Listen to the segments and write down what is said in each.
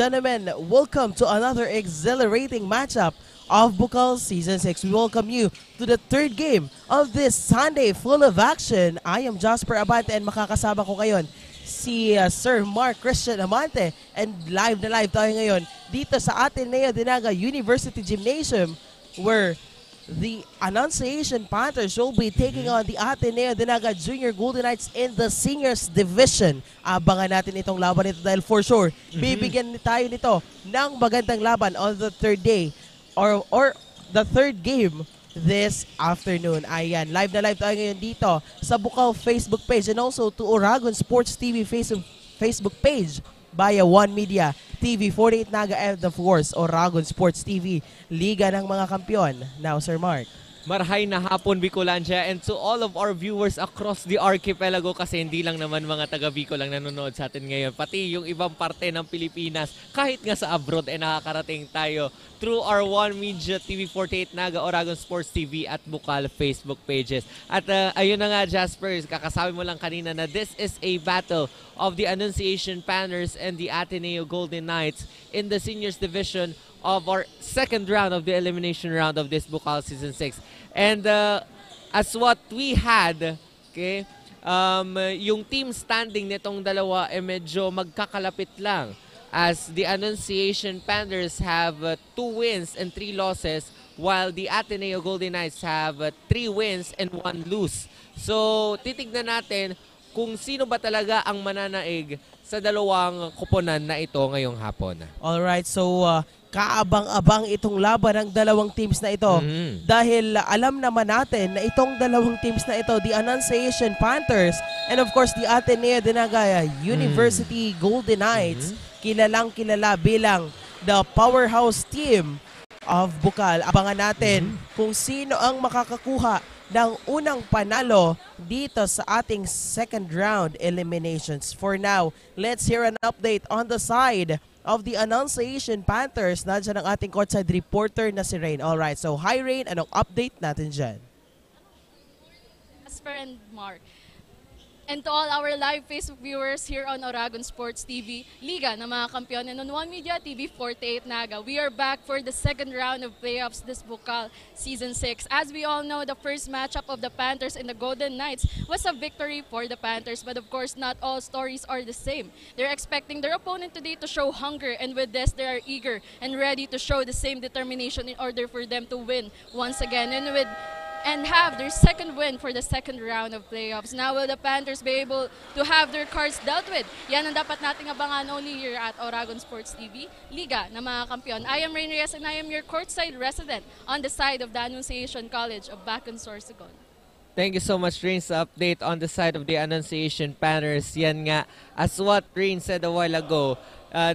gentlemen, welcome to another exhilarating matchup of Bukal Season 6. We welcome you to the third game of this Sunday full of action. I am Jasper Abante and makakasama ko ngayon si Sir Mark Christian Amante. And live na live tayo ngayon dito sa Ateneo Dinaga University Gymnasium, where the Annunciation Panthers will be taking on the Ateneo Dinaga Junior Golden Knights in the Seniors Division. Abangan natin itong laban nito dahil for sure, bibigyan tayo nito ng magandang laban on the third day or the third game this afternoon. Ayan, live na live tayo ngayon dito sa Bukal Facebook page and also to Oragon Sports TV Facebook page via One Media, TV 48 Naga, and of course, Oragon Sports TV, Liga ng mga Kampiyon. Now, Sir Mark. Marahay na hapon, Bicolandia, and to all of our viewers across the archipelago, kasi hindi lang naman mga taga Bicol lang nanonood sa atin ngayon, pati yung ibang parte ng Pilipinas, kahit nga sa abroad ay nakakarating tayo through our One Media, TV 48 Naga, Oragon Sports TV at Bukal Facebook pages. At ayun na nga, Jasper, kakasabi mo lang kanina na this is a battle of the Annunciation Panthers and the Ateneo Golden Knights in the Seniors Division of our second round of the elimination round of this Bukal Season 6. And as what we had, okay, yung team standing nitong dalawa ay medyo magkakalapit lang, as the Annunciation Panthers have 2 wins and 3 losses, while the Ateneo Golden Knights have 3 wins and 1 lose. So titignan natin kung sino ba talaga ang mananaig sa dalawang kuponan na ito ngayong hapon. Alright, so kaabang-abang itong laban ng dalawang teams na ito dahil alam naman natin na itong dalawang teams na ito, the Annunciation Panthers and of course the Ateneo Dinaga University Golden Knights, kilalang kilala bilang the powerhouse team of Bukal. Abangan natin kung sino ang makakakuha ng unang panalo dito sa ating second round eliminations. For now, let's hear an update on the side of the Annunciation Panthers. Nandiyan ang ating courtside reporter na si Rain. Alright, so hi Rain, anong update natin dyan? Jasper and Mark. And to all our live Facebook viewers here on Oragon Sports TV, Liga ng mga Kampiyon, and on One Media, TV 48 Naga. We are back for the second round of playoffs this Bukal Season 6. As we all know, the first matchup of the Panthers and the Golden Knights was a victory for the Panthers. But of course, not all stories are the same. They're expecting their opponent today to show hunger, and with this, they are eager and ready to show the same determination in order for them to win once again. And have their second win for the second round of playoffs. Now, will the Panthers be able to have their cards dealt with? Yan ang dapat nating abangan only here at Oragon Sports TV, Liga ng mga Kampiyon. I am Rain Reyes and I am your courtside resident on the side of the Annunciation College of Bacon, Sorsogon. Thank you so much, Rain, sa update on the side of the Annunciation Panthers. Yan nga, as what Rain said a while ago,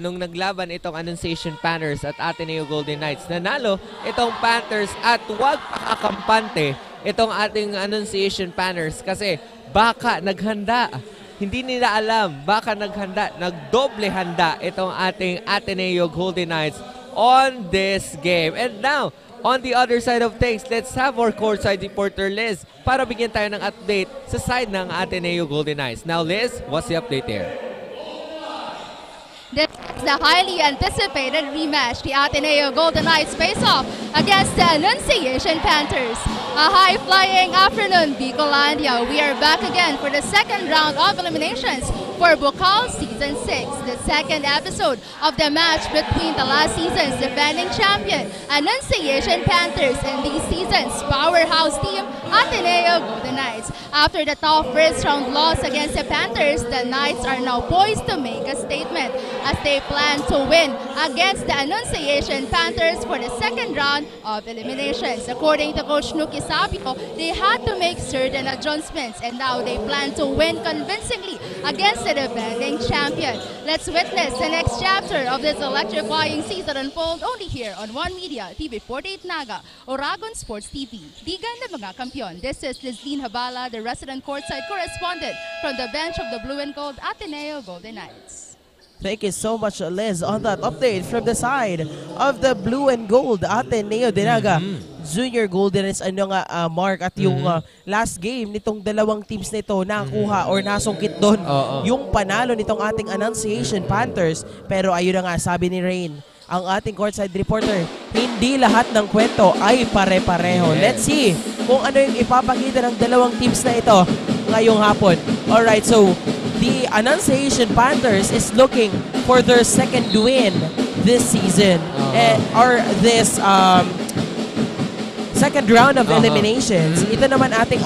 nung naglaban itong Annunciation Panthers at Ateneo Golden Knights, nanalo itong Panthers at huwag pakakampante itong ating Annunciation Panthers kasi baka naghanda. Hindi nila alam, baka naghanda, nagdoble handa itong ating Ateneo Golden Knights on this game. And now, on the other side of things, let's have our courtside reporter Liz para bigyan tayo ng update sa side ng Ateneo Golden Knights. Now Liz, what's the update there? This is the highly anticipated rematch. The Ateneo Golden Knights face off against the Annunciation Panthers. A high-flying afternoon, Bicolandia. We are back again for the second round of eliminations for Bukal Season 6, the second episode of the match between the last season's defending champion, Annunciation Panthers, and this season's powerhouse team, Ateneo Golden Knights. After the tough first round loss against the Panthers, the Knights are now poised to make a statement as they plan to win against the Annunciation Panthers for the second round of eliminations. According to Coach Nuki Sapio, they had to make certain adjustments and now they plan to win convincingly against the defending champion. Let's witness the next chapter of this electrifying season unfold only here on One Media, TV 48 Naga, Oragon Sports TV, Liga ng mga Kampiyon. This is Lizlene Habala, the resident courtside correspondent from the bench of the Blue and Gold Ateneo Golden Knights. Thank you so much, Liz, on that update from the side of the Blue and Gold Ateneo Dinaga Junior Golden Knights Mark, at yung last game nitong dalawang teams na ito nakuha or nasungkit doon yung panalo nitong ating Annunciation Panthers. Pero ayun na nga, sabi ni Rain, ang ating courtside reporter, hindi lahat ng kwento ay pare-pareho. Let's see kung ano yung ipapakita ng dalawang teams na ito ngayong hapon. Alright, so the Annunciation Panthers is looking for their second win this season, or this second round of eliminations. Ito naman ating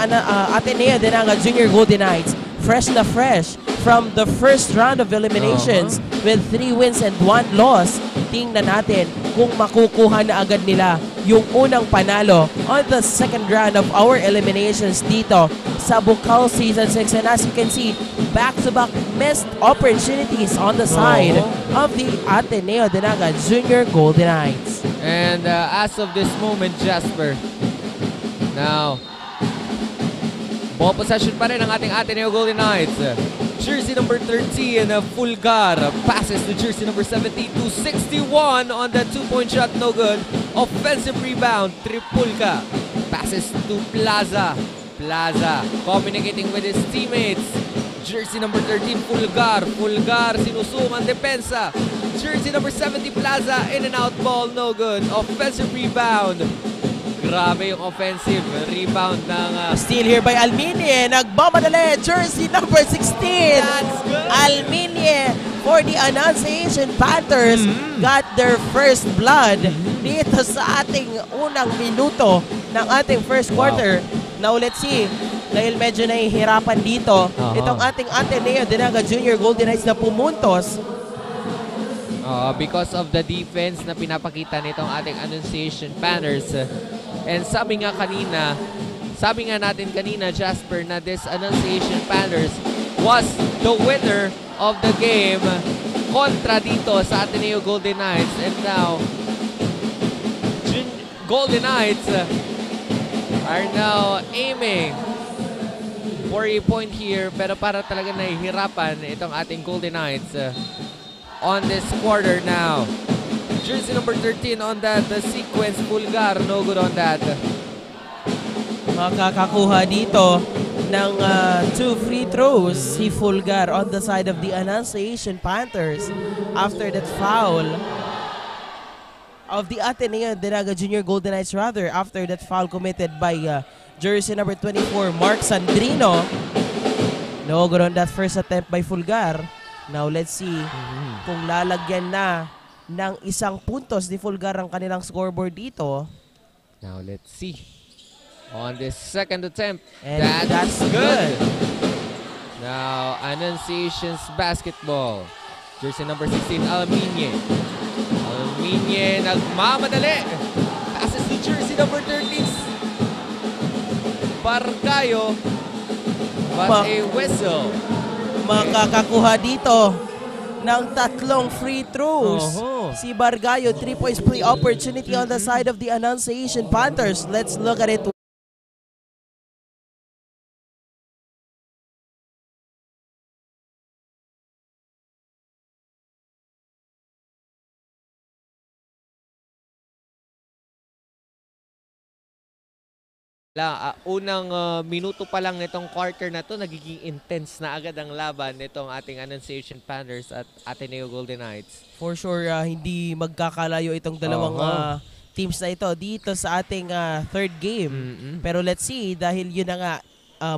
Ateneo de Naga Junior Golden Knights, fresh na fresh from the first round of eliminations with 3 wins and 1 loss. Tingnan natin kung makukuha na agad nila yung unang panalo on the second round of our eliminations dito sa Bukal Season 6. And as you can see, back-to-back missed opportunities on the side of the Ateneo de Naga Junior Golden Knights. And as of this moment, Jasper, now, ball possession pa rin ang ating Ateneo Golden Knights. Jersey number 13, Fulgar, passes to jersey number 72, 61 on the 2-point shot, no good. Offensive rebound, Tripulka, passes to Plaza. Plaza communicating with his teammates. Jersey number 13, Fulgar. Fulgar, sinusukan depensa. Jersey number 70, Plaza, in and out ball, no good. Offensive rebound. Grabe yung offensive rebound ng steal here by Alminie. Nagmamadali, jersey number 16. That's good. Alminie for the Annunciation Panthers got their first blood dito sa ating unang minuto ng ating first quarter. Now let's see, dahil medyo nahihirapan dito itong ating Ateneo de Naga Junior Golden Knights na pumuntos. Because of the defense na pinapakita nitong ating Annunciation Panthers. And sabi nga natin kanina, Jasper, na this Annunciation Panthers was the winner of the game kontra dito sa Ateneo Golden Knights. And now, Golden Knights are now aiming for a point here, pero para talaga nahihirapan itong ating Golden Knights on this quarter now. Jersey number 13 on that, the sequence, Fulgar, no good on that. Makakakuha dito ng 2 free throws si Fulgar on the side of the Annunciation Panthers after that foul of the Ateneo de Naga Junior Golden Knights, rather, after that foul committed by jersey number 24, Mark Sandrino. No good on that first attempt by Fulgar. Now let's see kung lalagyan na ng isang puntos ni Fulgar ang kanilang scoreboard dito. Now let's see on this second attempt. And that's good. Now Annunciation's basketball. Jersey number 16, Alminie. Alminie nagmamadali. Passes to jersey number 13, Bargayo. But a whistle. Makakakuha dito ng 3 free throws. Si Bargayo, 3 points play opportunity on the side of the Annunciation Panthers. Let's look at it. Unang minuto pa lang nitong quarter na to, nagiging intense na agad ang laban nitong ating Annunciation Panthers at Ateneo Golden Knights. For sure, hindi magkakalayo itong dalawang teams na ito dito sa ating third game. Pero let's see, dahil yun na nga,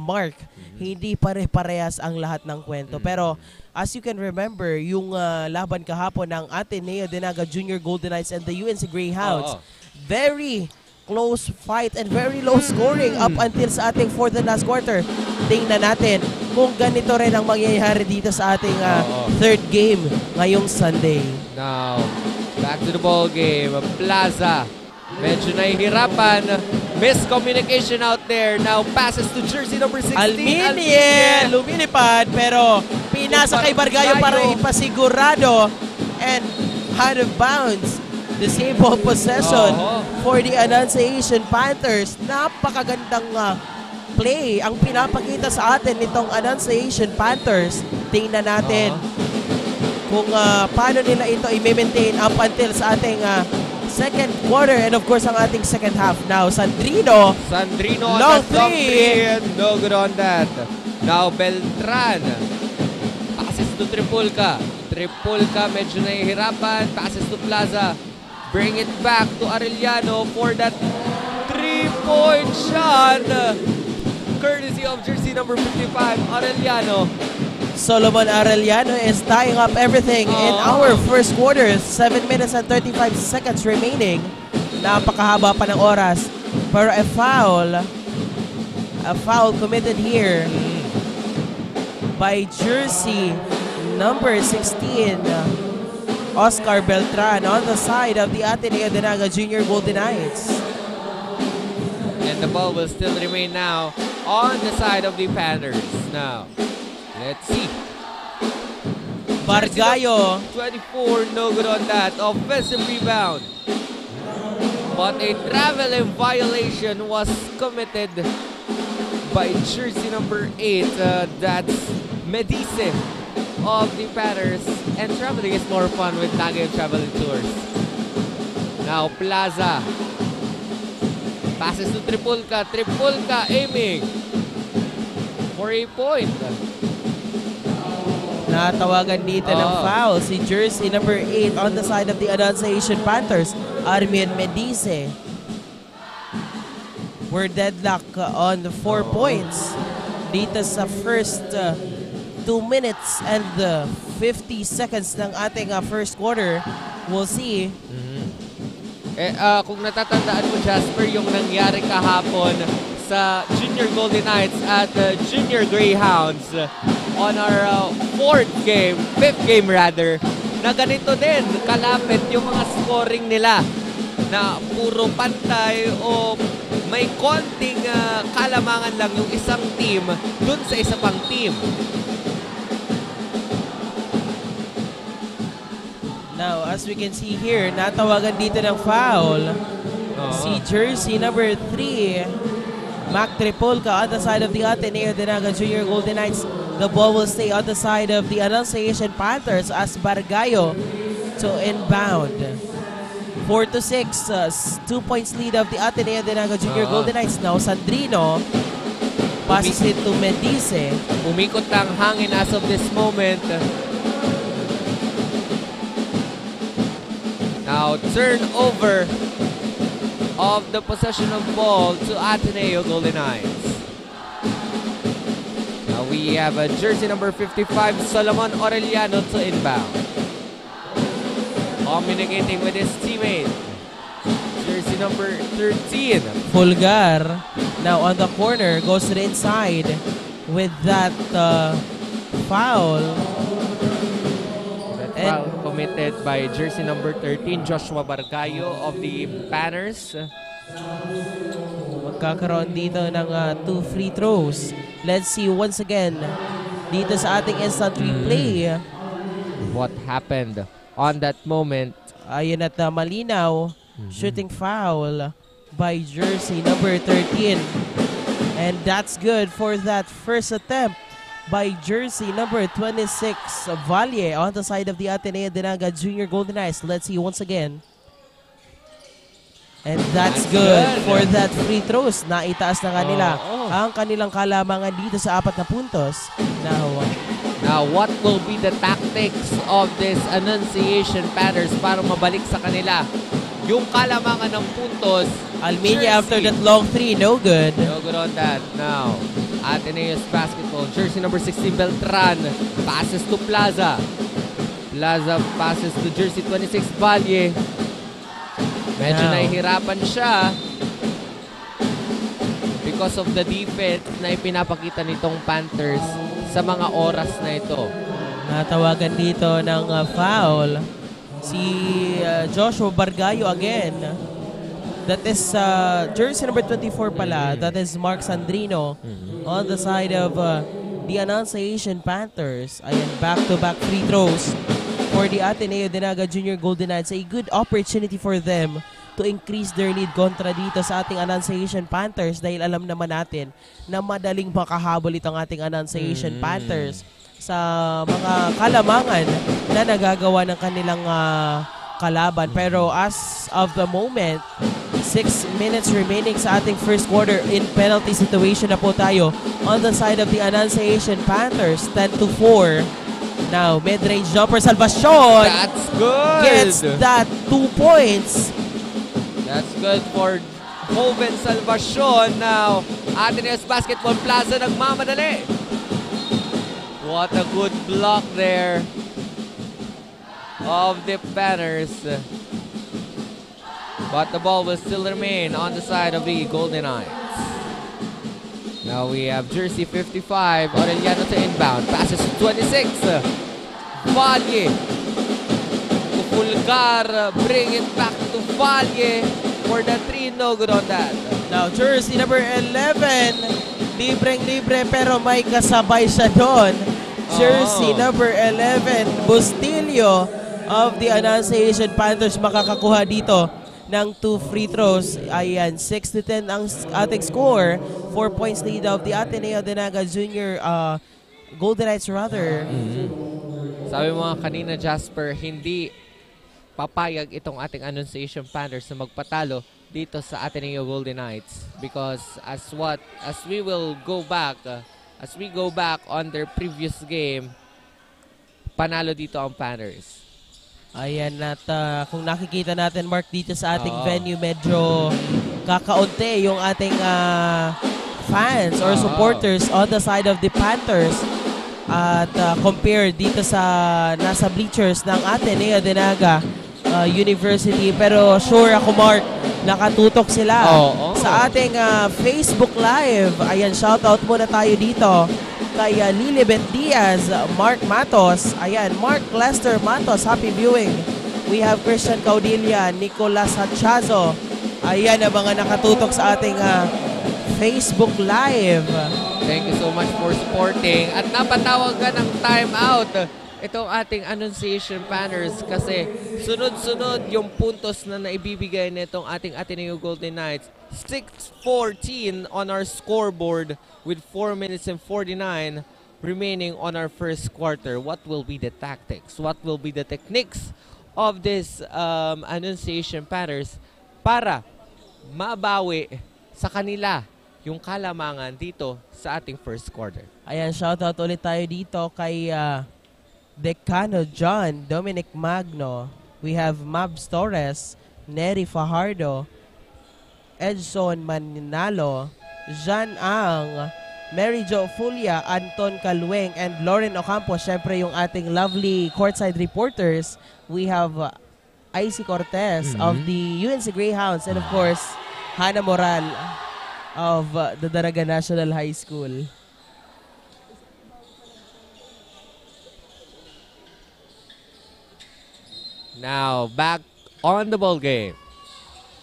Mark, hindi pare-parehas ang lahat ng kwento. Pero as you can remember, yung laban kahapon ng Ateneo de Naga Junior Golden Knights and the UNC Greyhounds, very close fight and very low scoring up until sa ating fourth and last quarter. Tingnan natin kung ganito rin ang mangyayari dito sa ating third game ngayong Sunday. Now, back to the ball game. Plaza, medyo nahihirapan. Miscommunication out there. Now passes to jersey number 16. Alminie, lumilipad pero pinasa kay Bargayo para ipasigurado and out of bounds. The same ball possession for the Annunciation Panthers. Napakagandang play ang pinapakita sa atin nitong Annunciation Panthers. Tingnan natin kung paano nila ito i-maintain up until sa ating second quarter and of course ang ating second half now. Sandrino, Sandrino on long that long three. and no good on that. Now Beltran. Passes to Tripulca. Tripulca medyo nahihirapan. Passes to Plaza. Bring it back to Arellano for that 3-point shot. Courtesy of jersey number 55, Arellano. Solomon Arellano is tying up everything in our first quarter. 7 minutes and 35 seconds remaining. Napakahaba pa ng oras. Pero a foul committed here by jersey number 16, Oscar Beltran on the side of the Ateneo de Naga Junior Golden Knights. And the ball will still remain now on the side of the Panthers. Now, let's see. Bargayo. 24, no good on that. Offensive rebound. But a traveling violation was committed by jersey number 8. That's Medice of the Panthers. And traveling is more fun with Nagayo Traveling Tours. Now, Plaza. Passes to Tripulca. Tripulca aiming for a point. Natawagan dito ng foul si jersey number 8 on the side of the Annunciation Panthers, Armin Medice. We're deadlock on the 4 points dito sa first 2 minutes and 50 seconds ng ating first quarter. We'll see. Kung natatandaan mo, Jasper, yung nangyari kahapon sa Junior Golden Knights at Junior Greyhounds on our fifth game rather, na ganito din, kalapit yung mga scoring nila na puro pantay o may konting kalamangan lang yung isang team dun sa isa pang team. Now, as we can see here, natawagan dito ng foul si jersey number 3, Mac Tripulca on the side of the Ateneo de Naga Junior Golden Knights. The ball will stay on the side of the Annunciation Panthers as Bargayo to inbound. 4-6, 2 points lead of the Ateneo de Naga Junior Golden Knights. Now, Sandrino passes it to Medice. Umikot ang hangin as of this moment. Now, turnover of the possession of ball to Ateneo Golden Knights. Now we have a jersey number 55, Solomon Arellano to inbound. Communicating with his teammate, jersey number 13. Fulgar now on the corner, goes to the inside with that foul. Foul committed by jersey number 13, Joshua Bargayo of the Banners. Magkakaroon dito ng 2 free throws. Let's see once again dito sa ating instant replay. What happened on that moment? Ayun at malinaw, shooting foul by jersey number 13. And that's good for that first attempt by jersey number 26, Valle on the side of the Ateneo de Naga Junior Golden Knights. Let's see once again. And that's good for that free throws. Naitaas na kanila ang kanilang kalamangan dito sa 4 na puntos. Now, what will be the tactics of this Annunciation Panthers para mabalik sa kanila yung kalamangan ng puntos? Almeida after that long 3, no good. No good on that. Now, Ateneo's basketball. Jersey number 16, Beltran. Passes to Plaza. Plaza passes to jersey 26, Valle. Medyo nahihirapan siya because of the defense na ipinapakita nitong Panthers sa mga oras na ito. Natawagan dito ng foul si Joshua Bargayo again. That is jersey number 24 pala. That is Mark Sandrino on the side of the Annunciation Panthers. Ayan, back-to-back free throws for the Ateneo de Naga Junior Golden Knights. A good opportunity for them to increase their lead kontra dito sa ating Annunciation Panthers dahil alam naman natin na madaling makahabol itong ating Annunciation Panthers sa mga kalamangan na nagagawa ng kanilang kalaban. Pero as of the moment, 6 minutes remaining sa ating first quarter. In penalty situation na po tayo on the side of the Annunciation Panthers. 10-4. Now, mid-range jumper, Salvacion That's good. gets that 2 points. That's good for Joven Salvacion. Now, Ateneo's Basketball Plaza nagmamadali. What a good block there of the Banners. But the ball will still remain on the side of the Golden Knights. Now we have jersey 55, Aureliano to inbound. Passes to 26. Valle. Pulgar, bring it back to Valle for the 3. No good on that. Now, jersey number 11. Libreng-libre pero may kasabay siya doon. Jersey number 11, Bustillo of the Annunciation Panthers makakakuha dito ng 2 free throws. Ayan, 6-10 ang ating score. 4 points lead of the Ateneo Dinaga Junior Golden Knights rather. Sabi mo nga kanina, Jasper, hindi papayag itong ating Annunciation Panthers na magpatalo dito sa Ateneo Golden Knights because as we go back on their previous game, panalo dito ang Panthers. Ayan, at kung nakikita natin, Mark, dito sa ating venue, medyo kakaunti yung ating fans or supporters on the side of the Panthers at compared dito sa nasa bleachers ng Ateneo Dinaga University. Pero sure ako, Mark, nakatutok sila sa ating Facebook Live. Ayan, shoutout muna tayo dito kay Lilibet Diaz, Mark Matos, ayan, Mark Lester Matos, happy viewing. We have Christian Caudilla, Nicolas Hachazo, ayan ang mga nakatutok sa ating Facebook Live. Thank you so much for supporting. At napatawag ka ng timeout itong ating Annunciation Panthers kasi sunod-sunod yung puntos na naibibigay nitong ating Ateneo Golden Knights. 6-14 on our scoreboard with 4 minutes and 49 remaining on our first quarter. What will be the tactics? What will be the techniques of this Annunciation Panthers para mabawi sa kanila yung kalamangan dito sa ating first quarter? Ayan, shoutout ulit tayo dito kay Decano John, Dominic Magno. We have Mabs Torres, Neri Fajardo, Edson Maninalo, Jean Ang, Mary Jo Fulia, Anton Calweng, and Lauren Ocampo. Siyempre yung ating lovely courtside reporters. We have Icy Cortez of the UNC Greyhounds and of course, Hannah Moral of the Daraga National High School. Now, back on the ball game.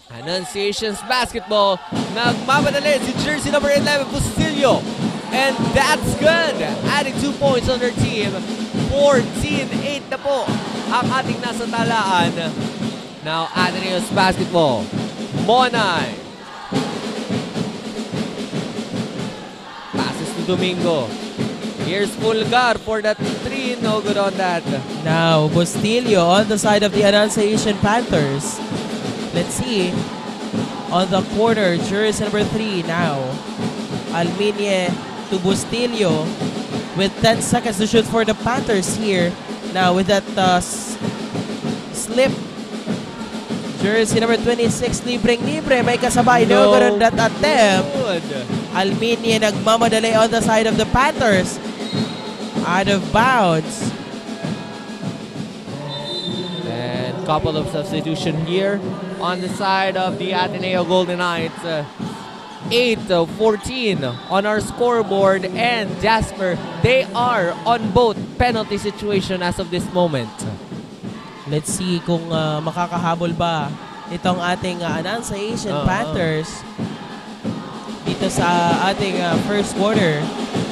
Annunciation's basketball. Nagmamadali si jersey number 11, Bustillo. And that's good. Adding 2 points on their team. 14-8 na po ang ating nasa talaan. Now, Ateneo's basketball. Monay. Passes to Domingo. Here's Pulgar for that 3. No good on that. Now, Bustillo on the side of the Annunciation Panthers. Let's see. On the corner, jersey number 3 now. Alminie to Bustillo with 10 seconds to shoot for the Panthers here. Now with that slip. Jersey number 26, libreng-libre. May kasabay. No good on that attempt. Alminie nagmamadali on the side of the Panthers. Out of bounds. Couple of substitution here on the side of the Ateneo Golden Knights. 8-14 on our scoreboard, and Jasper, they are on both penalty situation as of this moment. Let's see kung makakahabol ba itong ating Annunciation Panthers dito sa ating first quarter.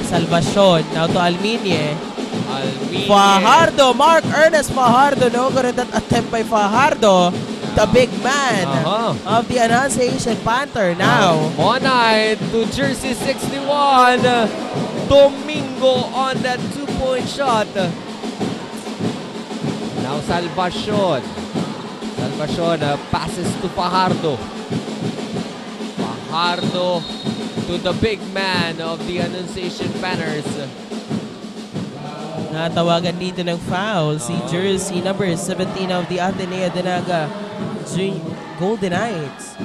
Salvacion, now to Alminie. Fajardo, Mark Ernest Fajardo. No good at that attempt by Fajardo, the big man of the Annunciation Panther now. Monay to jersey 61. Domingo on that 2-point shot. Now Salvacion. Animasyon, passes to Fajardo. Fajardo to the big man of the Annunciation Banners. Natawagan dito ng foul si jersey number 17 of the Ateneo Dinaga Golden Knights.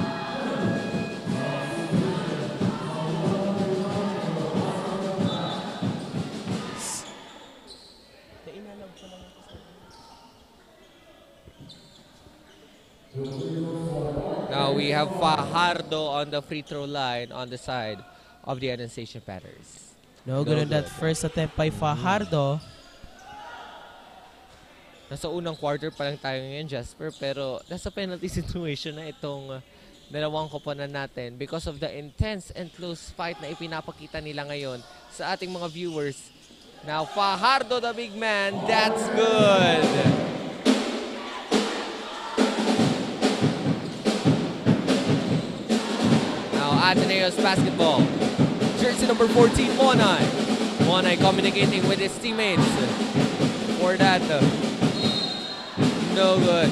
Now we have Fajardo on the free throw line on the side of the Annunciation Banners. No good on that first attempt by Fajardo. Nasa unang quarter pa lang tayo ngayon, Jasper, pero nasa penalty situation na itong dalawang koponan natin because of the intense and close fight na ipinapakita nila ngayon sa ating mga viewers. Now, Fajardo, the big man, that's good! Now, Ateneo's basketball. Jersey number 14, Monay. Monay communicating with his teammates. For that, no good.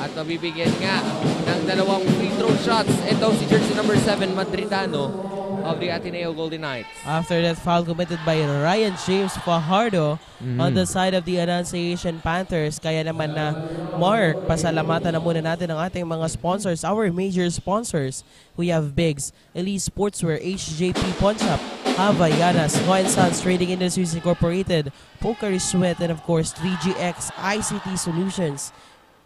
At mabibigyan nga ng dalawang free throw shots. Ito si jersey number 7, Madridano of the Ateneo Golden Knights. After that foul committed by Ryan James Fajardo on the side of the Annunciation Panthers. Kaya naman na Mark, pasalamatan na muna natin ang ating mga sponsors, our major sponsors. We have Biggs, Elite Sportswear, HJP Pawn Shop, Havaianas, Noy & Sons Trading Industries Incorporated, Pocari Sweat, and of course 3GX ICT Solutions.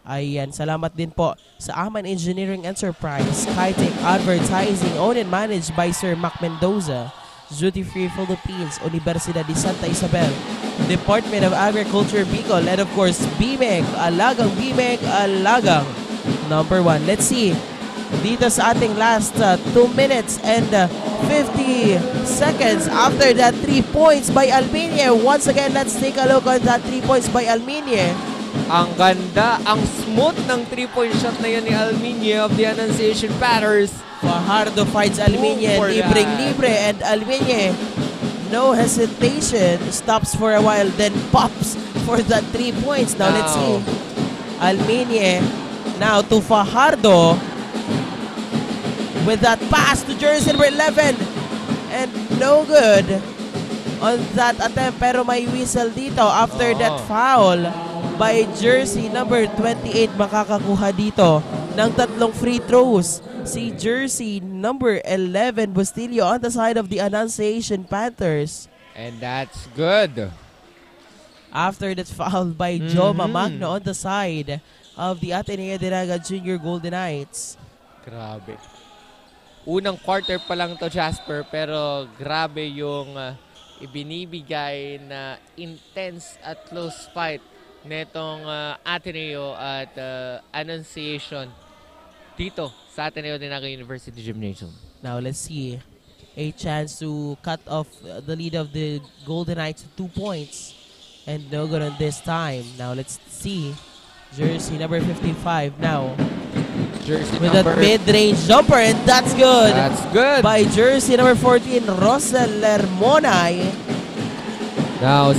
Ayan, salamat din po sa Aman Engineering Enterprise, Skytech Advertising, owned and managed by Sir Mac Mendoza, Duty Free Philippines, Universidad de Santa Isabel, Department of Agriculture Bicol, and of course BMEG, Alagang number 1. Let's see, dito sa ating last 2 minutes and 50 seconds after that 3 points by Alminie. Once again, let's take a look on that 3 points by Alminie. Ang ganda, ang smooth ng 3-point shot na yan ni Alminie of the Annunciation Banners. Fajardo finds Alminie, libreng-libre, and Alminie, no hesitation, stops for a while, then pops for that 3 points. Now let's see. Alminie now to Fajardo with that pass to jersey number 11, and no good on that attempt, pero may whistle dito after that foul by jersey number 28. Makakakuha dito ng 3 free throws si jersey number 11 Bustillo on the side of the Annunciation Panthers. And that's good. After that foul by Joma Magno on the side of the Ateneo Dinaga Junior Golden Knights. Grabe. Unang quarter pa lang to, Jasper, pero grabe yung ibinibigay na intense at close fight netong Ateneo at Annunciation dito sa Ateneo Dinaga University Gymnasium. Now let's see, a chance to cut off the lead of the Golden Knights to 2 points, and no good on this time. Now let's see, jersey number 55 now Jersey with number that mid-range jumper, and that's good. That's good. By jersey number 14 Rosel Lermonay. Now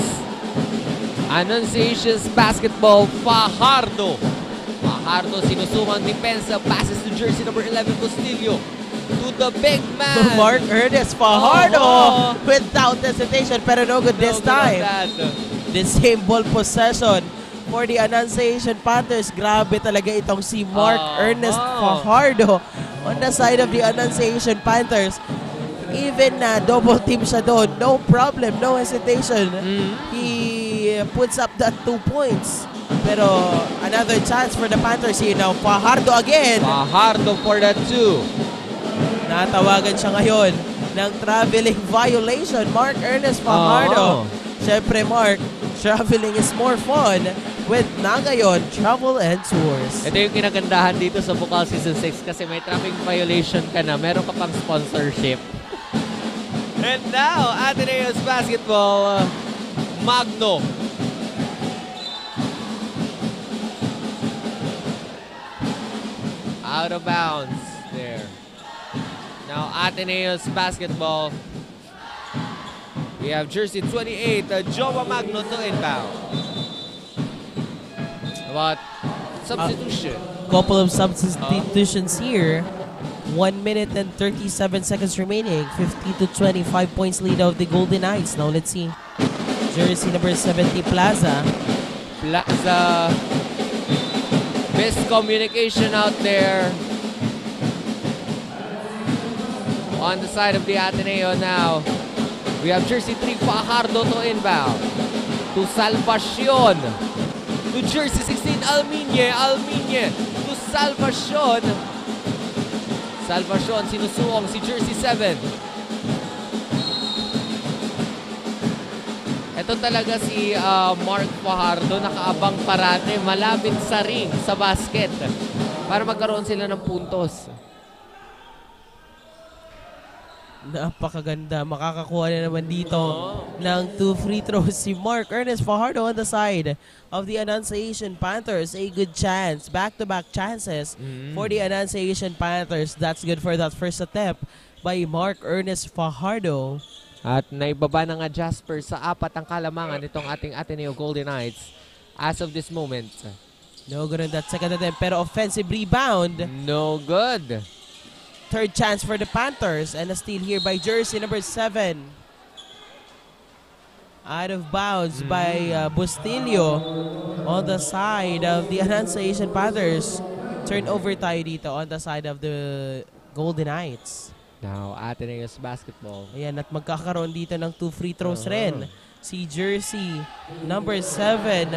Annunciation's basketball, Fajardo. Fajardo sinusumang depensa, passes to jersey number 11 Bustillo to the big man. Mark Ernest Fajardo without hesitation, pero no good this time. The same ball possession for the Annunciation Panthers. Grabe talaga itong si Mark Ernest Fajardo on the side of the Annunciation Panthers. Even na double team siya doon, no problem, no hesitation. He puts up that 2 points. Pero another chance for the Panthers here now. Fajardo again. Fajardo for that 2. Natawagan siya ngayon ng traveling violation. Mark Ernest Fajardo. Siyempre, Mark, traveling is more fun with Nangayon Travel and Tours. Ito yung kinagandahan dito sa Bukal Season 6 kasi may traffic violation ka na, meron ka pang sponsorship. And now, Ateneo's basketball, Magno. Out of bounds there. Now, Ateneo's basketball. We have jersey 28, Joma Magno to inbound. About Substitution. Couple of substitutions here. 1 minute and 37 seconds remaining. 50 to 25 points lead of the Golden Knights. Now let's see. Jersey number 70, Plaza. Plaza. Miscommunication out there. On the side of the Ateneo now. We have Jersey 3, Fajardo to inbound. To Salvacion. To Jersey 16, Almiñe. Almiñe to Salvacion. Salvacion sinusuong si Jersey 7. Ito talaga si Mark Fajardo, nakaabang parate, malapit sa ring, sa basket, para magkaroon sila ng puntos. Napakaganda. Makakakuha na naman dito ng 2 free throws si Mark Ernest Fajardo on the side of the Annunciation Panthers. A good chance. Back-to-back chances for the Annunciation Panthers. That's good for that first attempt by Mark Ernest Fajardo. At naibaba na nga Jasper sa 4 ang kalamangan nitong ating Ateneo Golden Knights as of this moment. No good on that second attempt, pero offensive rebound. No good. Third chance for the Panthers, and a steal here by Jersey number 7. Out of bounds by Bustillo on the side of the Annunciation Panthers. Turnover tayo dito on the side of the Golden Knights. Now, Ateneo's basketball. Ayan, at magkakaroon dito ng 2 free throws rin. Si Jersey number 7,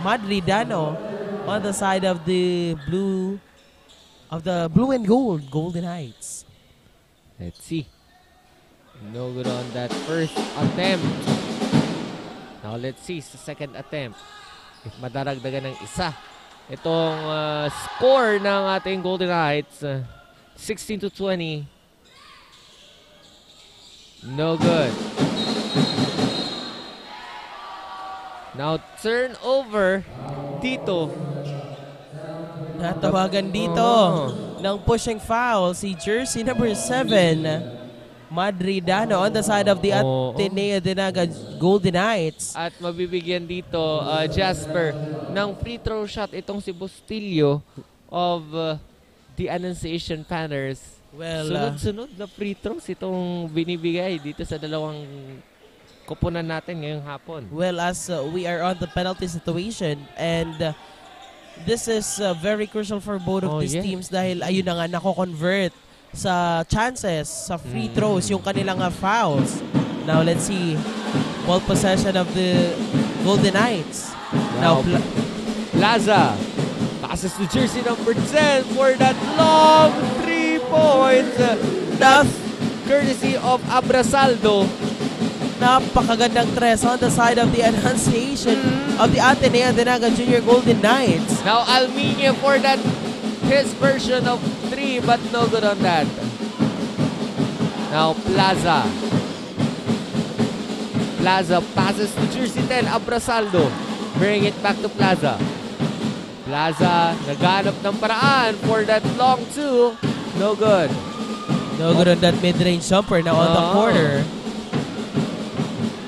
Madridano on the side of the blue and gold Golden Knights. Let's see. No good on that first attempt. Now let's see sa second attempt. If madaragdagan ng isa. Itong score ng ating Golden Knights. 16 to 20. No good. Now turnover dito. Natawagan dito ng pushing foul si Jersey number 7, Madridano on the side of the Ateneo Dinaga Golden Knights. At mabibigyan dito Jasper ng free throw shot itong si Bustillo of the Annunciation Panthers. Well, sunod-sunod na free throws itong binibigay dito sa dalawang kupunan natin ngayong hapon. Well, as we are on the penalty situation, and this is very crucial for both of these teams dahil ayun na nga nako-convert sa chances, sa free throws, yung kanilang fouls. Now let's see, ball possession of the Golden Knights. Now Plaza passes to Jersey number 10 for that long 3 points. That's courtesy of Abrasaldo. Napakagandang tres on the side of the Annunciation of the Ateneo Dinaga Junior Golden Knights. Now Almiñe for that his version of 3 but no good on that. Now Plaza. Plaza passes to Jersey 10, Abrasaldo. Bring it back to Plaza. Plaza naghanap ng paraan for that long 2. No good. No good on that mid-range jumper now on the corner.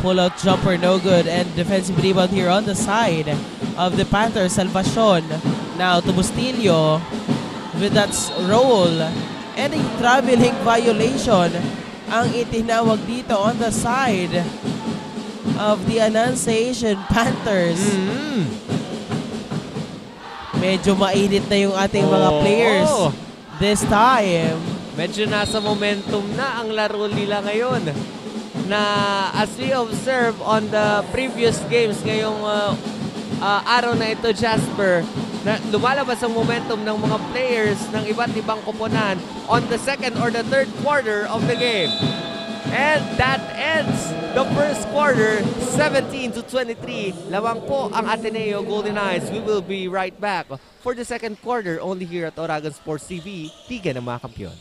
Pull-out jumper, no good. And defensive rebound here on the side of the Panthers. Salvacion now to Bustillo with that roll. And a traveling violation ang itinawag dito on the side of the Annunciation Panthers. Medyo mainit na yung ating mga players this time. Medyo nasa momentum na ang laro nila ngayon. Na as we observe on the previous games ngayong araw na ito, Jasper, na lumalabas ang momentum ng mga players ng iba't ibang koponan on the second or the third quarter of the game. And that ends the first quarter, 17 to 23. Lamang po ang Ateneo Golden Knights. We will be right back for the second quarter only here at Oragon Sports TV, Liga ng mga Kampiyon.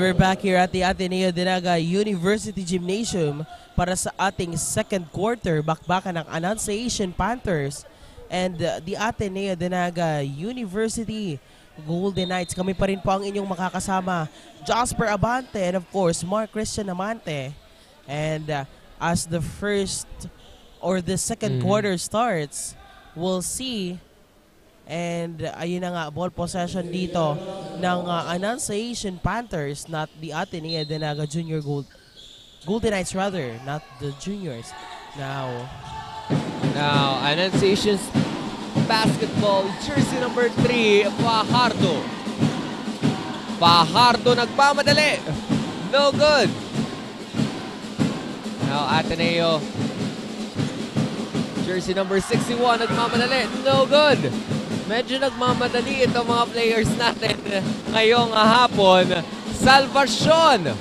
we're back here at the Ateneo Dinaga University Gymnasium para sa ating second quarter. Bakbakan ng Annunciation Panthers and the Ateneo Dinaga University Golden Knights. Kami pa rin po ang inyong makakasama, Jasper Abante and of course Mark Christian Amante. And as the first or the second quarter starts, we'll see. And ayun na nga, ball possession dito ng Annunciation Panthers, not the Ateneo Dinaga Golden Knights rather, not the juniors. Now, Annunciation's basketball, jersey number 3, Fajardo. Fajardo nagmamadali. No good. Now, Ateneo, jersey number 61, nagmamadali. No good. Medyo nagmamadali itong mga players natin ngayong hapon. Salvacion.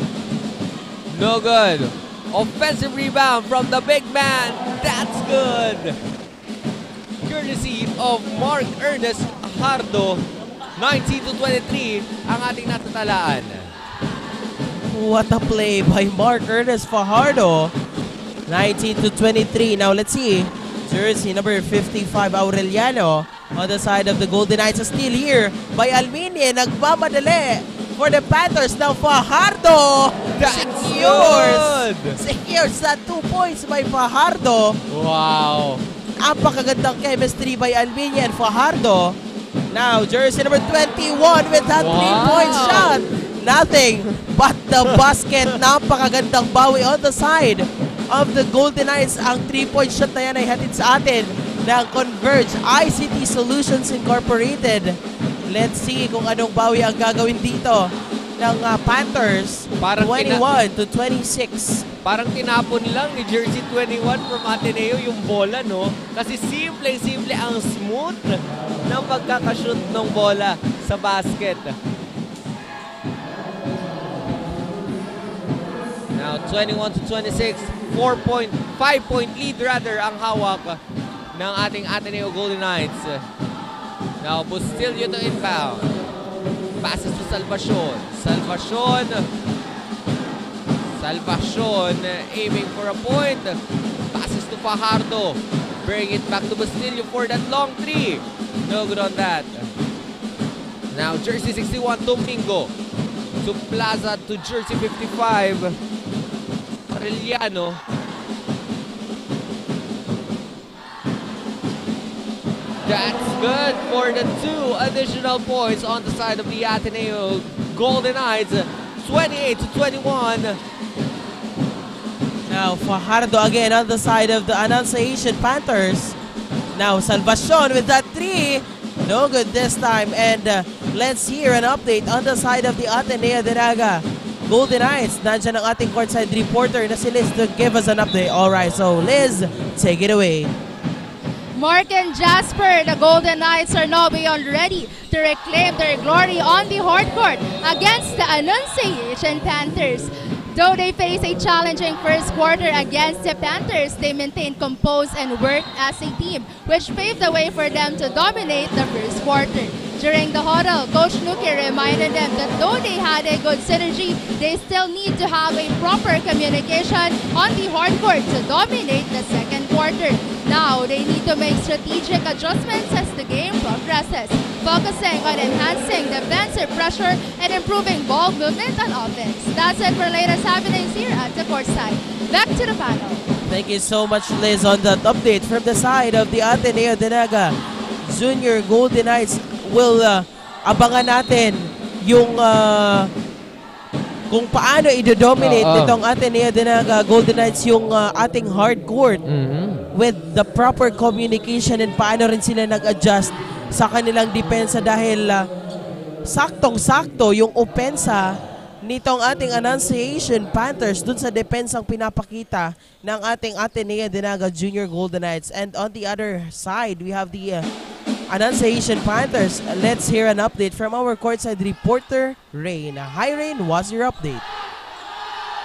No good. Offensive rebound from the big man. That's good. Courtesy of Mark Ernest Fajardo. 19-23 ang ating natatalaan. what a play by Mark Ernest Fajardo. 19-23. Now let's see. Jersey number 55, Aureliano. On the side of the Golden Knights, a steal here by Almini. Nagmamadali for the Panthers. Now Fajardo secures that 2 points by Fajardo. Wow. Napakagandang chemistry by Almini and Fajardo. Now jersey number 21 with that 3-point shot. Nothing but the basket. Napakagandang bawi on the side of the Golden Knights. Ang 3-point shot na yan ay hatid sa atin ng Converge ICT Solutions Incorporated. Let's see kung anong bawi ang gagawin dito ng Panthers. Parang 21-26. Parang tinapon lang ni jersey 21 from Ateneo yung bola, no? Kasi simple ang smooth ng pagkakashoot ng bola sa basket. Now, 21-26, 5-point lead rather ang hawak ng ating Ateneo Golden Knights. Now, Bustillo to inbound. Passes to Salvacion. Salvacion aiming for a point. Passes to Fajardo. Bring it back to Bustillo for that long 3. No good on that. Now, jersey 61, Domingo. To Plaza to jersey 55. Aureliano. That's good for the 2 additional points on the side of the Ateneo Golden Knights. 28-21. Now Fajardo again on the side of the Annunciation Panthers. Now Salvacion with that 3. No good this time. And let's hear an update on the side of the Ateneo Dinaga Golden Knights. Nandiyan ang ating courtside reporter na si Liz to give us an update. Alright, so Liz, take it away. Mark and Jasper, the Golden Knights are now beyond ready to reclaim their glory on the hard court against the Annunciation Panthers. Though they face a challenging first quarter against the Panthers, they maintained composed and worked as a team, which paved the way for them to dominate the first quarter. During the huddle, Coach Nuki reminded them that though they had a good synergy, they still need to have a proper communication on the hard court to dominate the second quarter. Now, they need to make strategic adjustments as the game progresses, focusing on enhancing defensive pressure and improving ball movement on offense. That's it for latest happenings here at the courtside. Back to the panel. Thank you so much, Liz, on that update from the side of the Ateneo Dinaga Junior Golden Knights. Will abangan natin yung kung paano i-dominate nitong Ateneo Dinaga Golden Knights yung ating hard court with the proper communication and paano rin sila nag-adjust sa kanilang depensa dahil saktong-sakto yung opensa nitong ating Annunciation Panthers dun sa depensang pinapakita ng ating Ateneo Dinaga Junior Golden Knights. And on the other side, we have the Annunciation Panthers. Let's hear an update from our courtside reporter, Rain. Hi Rain, what's your update?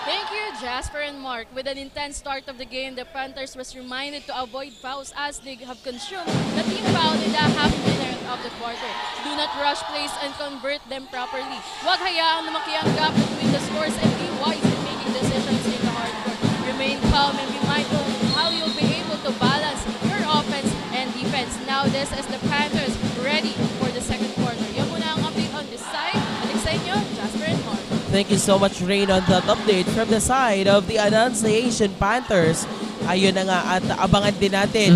Thank you, Jasper and Mark. With an intense start of the game, the Panthers was reminded to avoid fouls as they have consumed the team foul in the half minute of the quarter. Do not rush plays and convert them properly. Huwag hayaang lumaki ang gap between the scores and be wise in making decisions in the hard court. Remain calm and be mindful of how you'll be able to balance your offense and defense. Now this is the Panthers ready for the second quarter. Yan muna ang update on this side. Balik sa inyo, Jasper and Mark. Thank you so much, Rain, on that update from the side of the Annunciation Panthers. Ayun na nga, at abangan din natin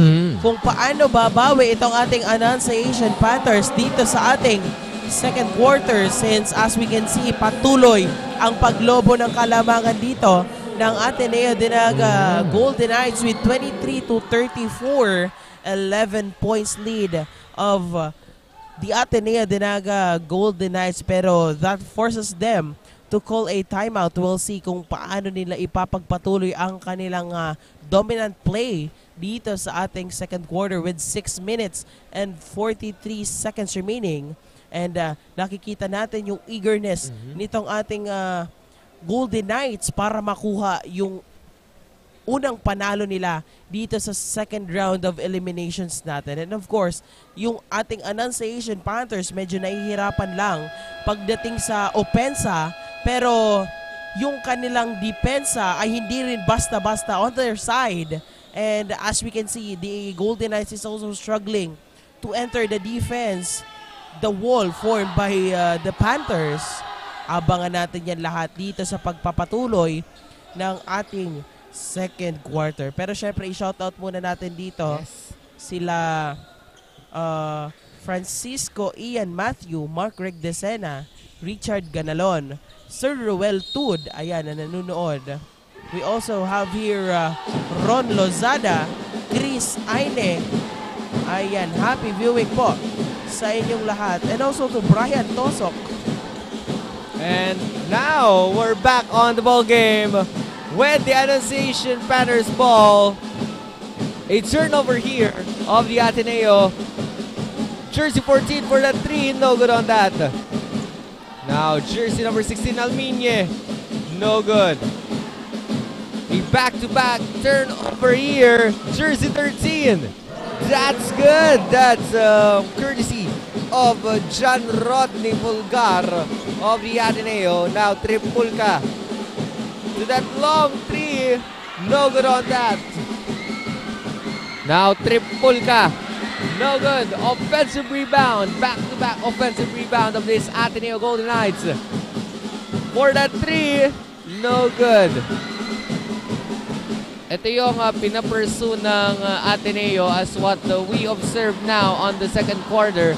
kung paano babawi itong ating Annunciation Panthers dito sa ating second quarter, since as we can see, patuloy ang paglobo ng kalamangan dito ng Ateneo Dinaga Golden Knights with 23-34, 11 points lead of the Ateneo Dinaga Golden Knights, pero that forces them to call a timeout. We'll see kung paano nila ipapagpatuloy ang kanilang dominant play dito sa ating second quarter with 6 minutes and 43 seconds remaining. And nakikita natin yung eagerness nitong ating Golden Knights para makuha yung unang panalo nila dito sa second round of eliminations natin. And of course, yung ating Annunciation Panthers medyo nahihirapan lang pagdating sa opensa, pero yung kanilang depensa ay hindi rin basta-basta on their side. And as we can see, the Golden Knights is also struggling to enter the defense, the wall formed by the Panthers. Abangan natin yan lahat dito sa pagpapatuloy ng ating second quarter. Pero syempre, i-shoutout muna natin dito sila Francisco Ian Matthew, Mark Regdesena, Richard Ganalon, Sir Ruel Tud, ayan, na nanonood. We also have here Ron Lozada, Chris Aine, ayan, happy viewing po sa inyong lahat. And also to Brian Tosok. And now, we're back on the ball game with the Annunciation Panthers ball. A turnover here of the Ateneo. Jersey 14 for that 3, no good on that. Now, jersey number 16, Alminye, no good. A back-to-back turnover here, jersey 13. That's good. That's courtesy of John Rodney Pulgar of the Ateneo. Now, Tripulka to that long 3, no good on that. Now, Tripulka, no good. Offensive rebound. Back-to-back offensive rebound of this Ateneo Golden Knights. For that 3, no good. Ito yung pinapursue ng Ateneo as what we observe now on the second quarter,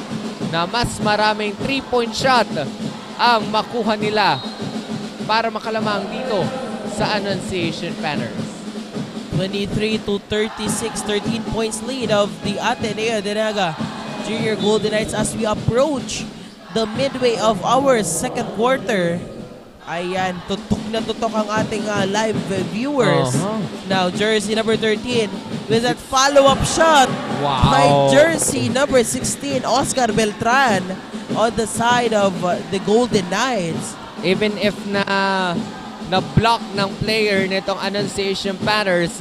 na mas maraming 3-point shot ang makuha nila para makalamang dito sa Annunciation Panthers. 23-36, 13 points lead of the Ateneo Dinaga Junior Golden Knights as we approach the midway of our second quarter. Ayan, tutok na tutok ang ating live viewers. Now, jersey number 13 with that follow-up shot by jersey number 16, Oscar Beltran, on the side of the Golden Knights. Even if na-block ng player nitong Annunciation Panthers,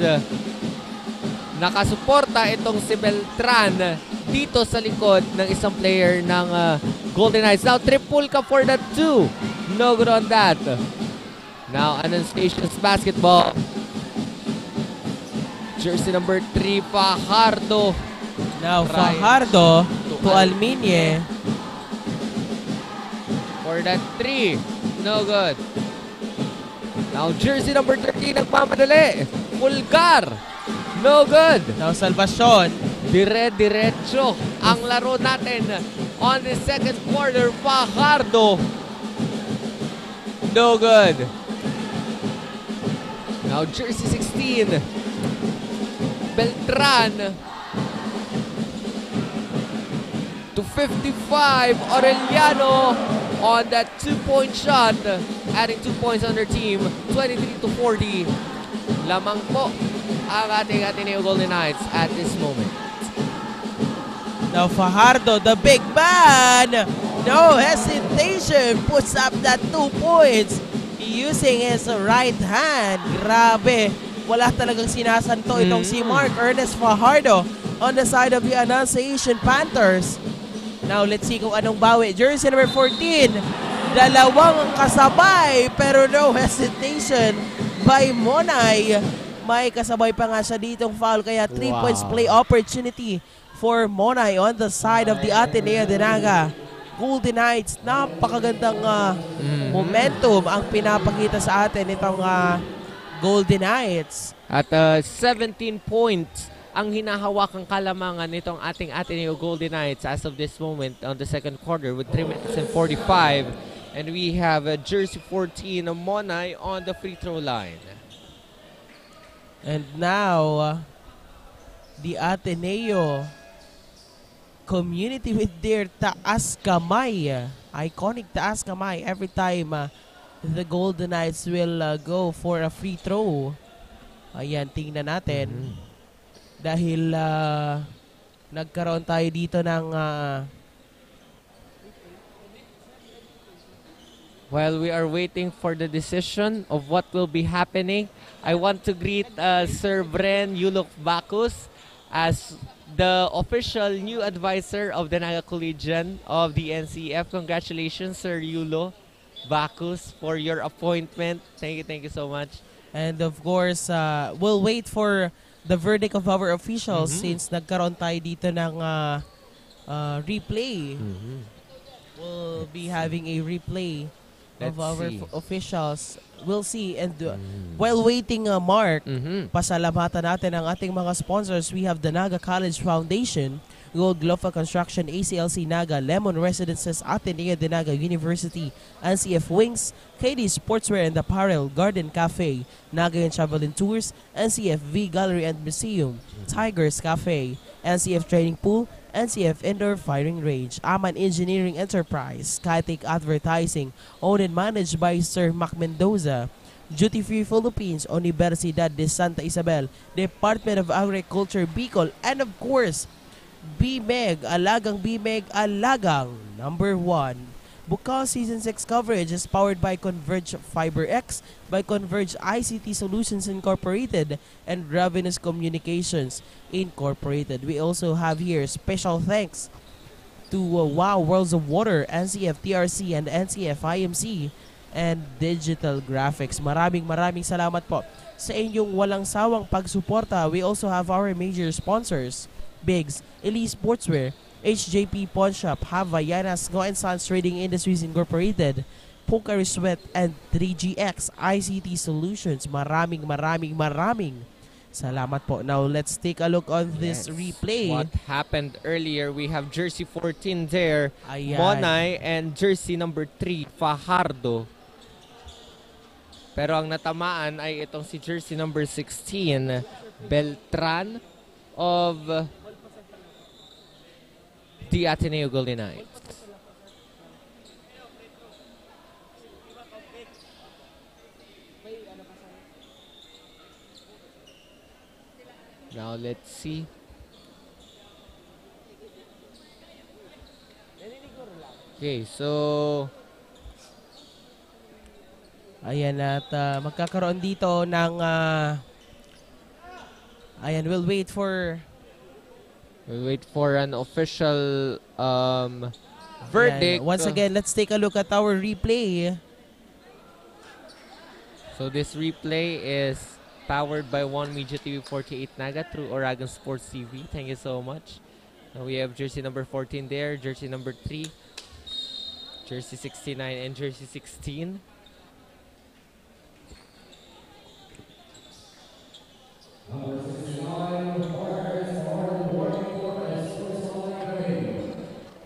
nakasuporta itong si Beltran dito sa likod ng isang player ng Golden Knights. Now, Tripulka for that 2. No good on that. Now, Annunciation's basketball. Jersey number 3, Fajardo. Now, Fajardo to Alminye. For that 3. No good. Now, jersey number 13, nagmamadali. Pulgar. No good. Now, Salvacion. Dire-diretso ang laro natin on the second quarter. Fajardo. No good. Now, jersey 16. Beltran. To 55. Aureliano on that 2-point shot. Adding 2 points on their team. 23-40. Lamang po ang ating Ateneo Golden Knights at this moment. Now, Fajardo, the big man. No hesitation. Puts up that 2 points using his right hand. Grabe. Wala talagang sinasanto itong si Mark Ernest Fajardo on the side of the Annunciation Panthers. Now, let's see kung anong bawi. Jersey number 14. Dalawang kasabay, pero no hesitation by Monay. May kasabay pa nga siya ditong foul, kaya 3 points play opportunity for Monay on the side of the Ateneo de Naga. Golden Knights, napakagandang momentum ang pinapakita sa atin itong Golden Knights. At 17 points ang hinahawakang kalamangan nitong ating Ateneo Golden Knights as of this moment on the second quarter with 3 minutes and 45. And we have Jersey 14, Monay on the free throw line. And now, the Ateneo community with their taas kamay. Iconic taas kamay every time the Golden Knights will go for a free throw. Ayan, tingnan natin. Dahil nagkaroon tayo dito ng while we are waiting for the decision of what will be happening, I want to greet Sir Bren Yulok Bacchus as the official new advisor of the Naga Collegian of the NCF. Congratulations, Sir Yulo Bacchus, for your appointment. Thank you so much. And of course, we'll wait for the verdict of our officials since nagkaroon tayo dito ng replay. We'll be having a replay of our officials. We'll see. And while waiting, Mark, pasalamatan natin ang ating mga sponsors. We have the Naga College Foundation, Gold Glofa Construction, ACLC Naga, Lemon Residences, Ateneo de Naga University, NCF Wings, KD Sportswear and Apparel, Garden Cafe, Naga and Travel and Tours, NCFV Gallery and Museum, Tigers Cafe, NCF Training Pool, NCF Indoor Firing Range, Aman Engineering Enterprise, Skytech Advertising, owned and managed by Sir Mac Mendoza, Duty Free Philippines, Universidad de Santa Isabel, Department of Agriculture, Bicol, and of course, BMEG, Alagang BMEG, Alagang #1. Bukal Season 6 coverage is powered by Converge Fiber X, by Converge ICT Solutions Incorporated, and Ravenous Communications Incorporated. We also have here special thanks to Wow Worlds of Water, NCF TRC, and NCF IMC, and Digital Graphics. Maraming salamat po sa inyong walang sawang pagsuporta. We also have our major sponsors: Biggs, Elite Sportswear, HJP Pawn Shop, Havaianas, Go and Sons Trading Industries Incorporated, Pocari Sweat, and 3GX ICT Solutions. Maraming salamat po. Now, let's take a look on this replay. What happened earlier, we have Jersey 14 there, Ayan. Monay, and Jersey number 3, Fajardo. Pero ang natamaan ay itong si Jersey number 16, Beltran of the Ateneo Golden Knights. Now let's see. Okay, so Ayan, at magkakaroon dito ng ayan, we'll wait for an official verdict. Ayan. Once again, let's take a look at our replay. So this replay is powered by One Media TV 48 Naga through Oragon Sports TV. Thank you so much. Now we have jersey number 14 there, jersey number 3, jersey 69, and jersey 16.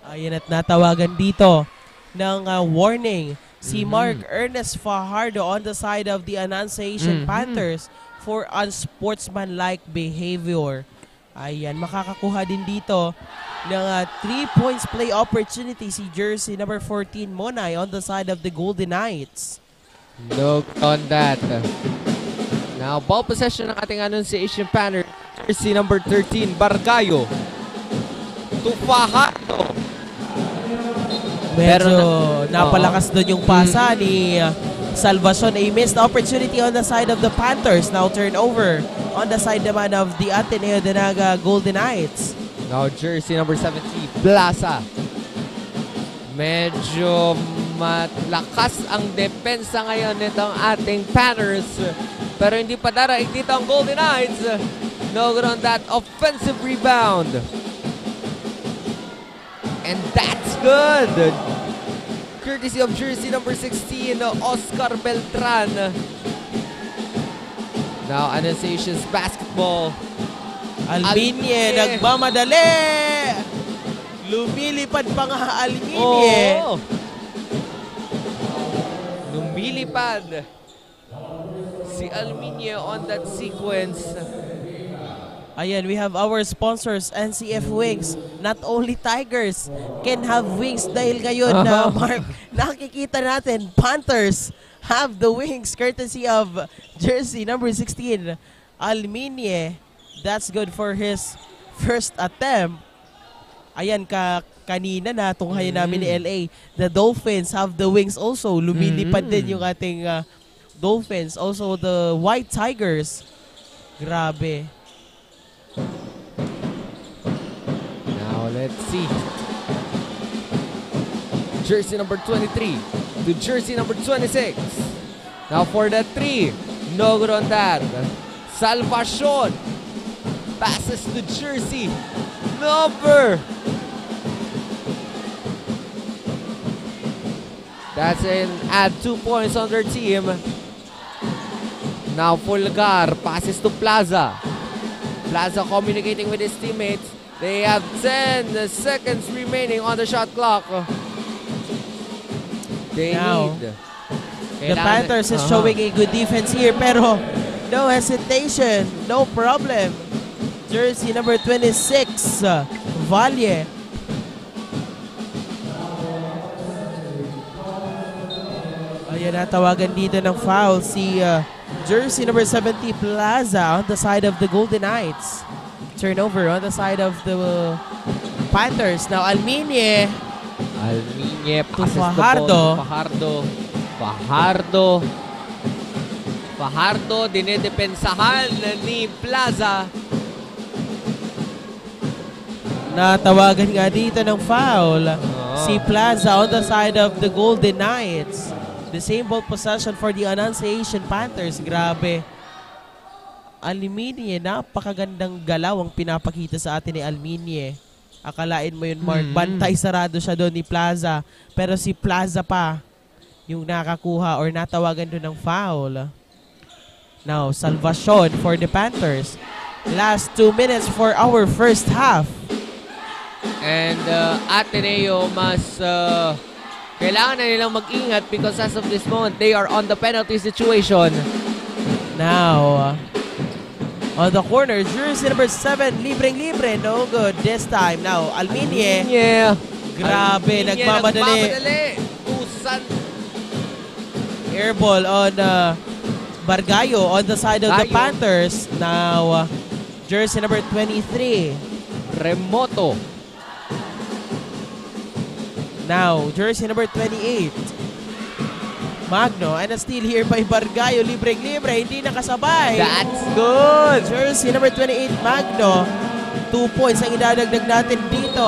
Ayan, at natawagan dito ng warning si Mark Ernest Fajardo on the side of the Annunciation Panthers for unsportsmanlike behavior. Ayan, makakakuha din dito ng 3 points play opportunity si jersey number 14 Monay on the side of the Golden Knights. Look on that. Now, ball possession ng ating Annunciation Panther, jersey number 13, Bargayo to Fajardo. Medyo napalakas doon yung pasa ni Salvacion. A missed opportunity on the side of the Panthers. Now turnover on the side naman of the Ateneo de Naga Golden Knights. Now jersey number 70, Blaza Medyo malakas ang depensa ngayon nitong ating Panthers. Pero hindi pa daraig dito ang Golden Knights. No good on that offensive rebound. And that's good. Courtesy of jersey number 16, Oscar Beltran. Now, Annunciations basketball. Alminye, nagmamadali! Lumilipad pa nga Alminye. Oh. Lumilipad si Alminye on that sequence. Ayan, we have our sponsors, NCF Wings. Not only Tigers can have wings dahil ngayon na Mark, nakikita natin, Panthers have the wings courtesy of jersey number 16, Alminye. That's good for his first attempt. Ayan, kanina na tunghayan namin ni LA. The Dolphins have the wings also. Lumilipad din yung ating Dolphins. Also the White Tigers. Grabe. Now let's see. Jersey number 23 to jersey number 26. Now for the 3. No good on that. Salvacion passes to jersey number. That's an add 2 points on their team. Now Fulgar passes to Plaza. Plaza communicating with his teammates. They have 10 seconds remaining on the shot clock. The Panthers is showing a good defense here, pero no hesitation, no problem. Jersey number 26, Valle. Ayan, natawagan dito ng foul si jersey number 70, Plaza, on the side of the Golden Knights. Turnover on the side of the Panthers. Now, Alminye passes Fajardo. Fajardo dinedepensahan ni Plaza. Natawagan nga dito ng foul si Plaza on the side of the Golden Knights. The same ball possession for the Annunciation Panthers. Grabe. Alminye, napakagandang galaw ang pinapakita sa atin ni Alminye. Akalain mo yun, Mark. Bantay sarado siya doon ni Plaza. Pero si Plaza pa yung nakakuha or natawagan doon ng foul. Now, Salvacion for the Panthers. Last 2 minutes for our first half. And Ateneo mas kailangan na nilang mag-ingat because as of this moment, they are on the penalty situation. Now, on the corner, jersey number 7, libreng-libre. No good this time. Now, Alminye. Grabe, nagmamadali. Usan. Airball on Bargayo on the side of the Panthers. Now, jersey number 23. Remoto. Now, jersey number 28. Magno, and a steal here by Bargayo. Libreng-libre, hindi nakasabay. That's good. Jersey number 28, Magno. 2 points ang idadagdag natin dito.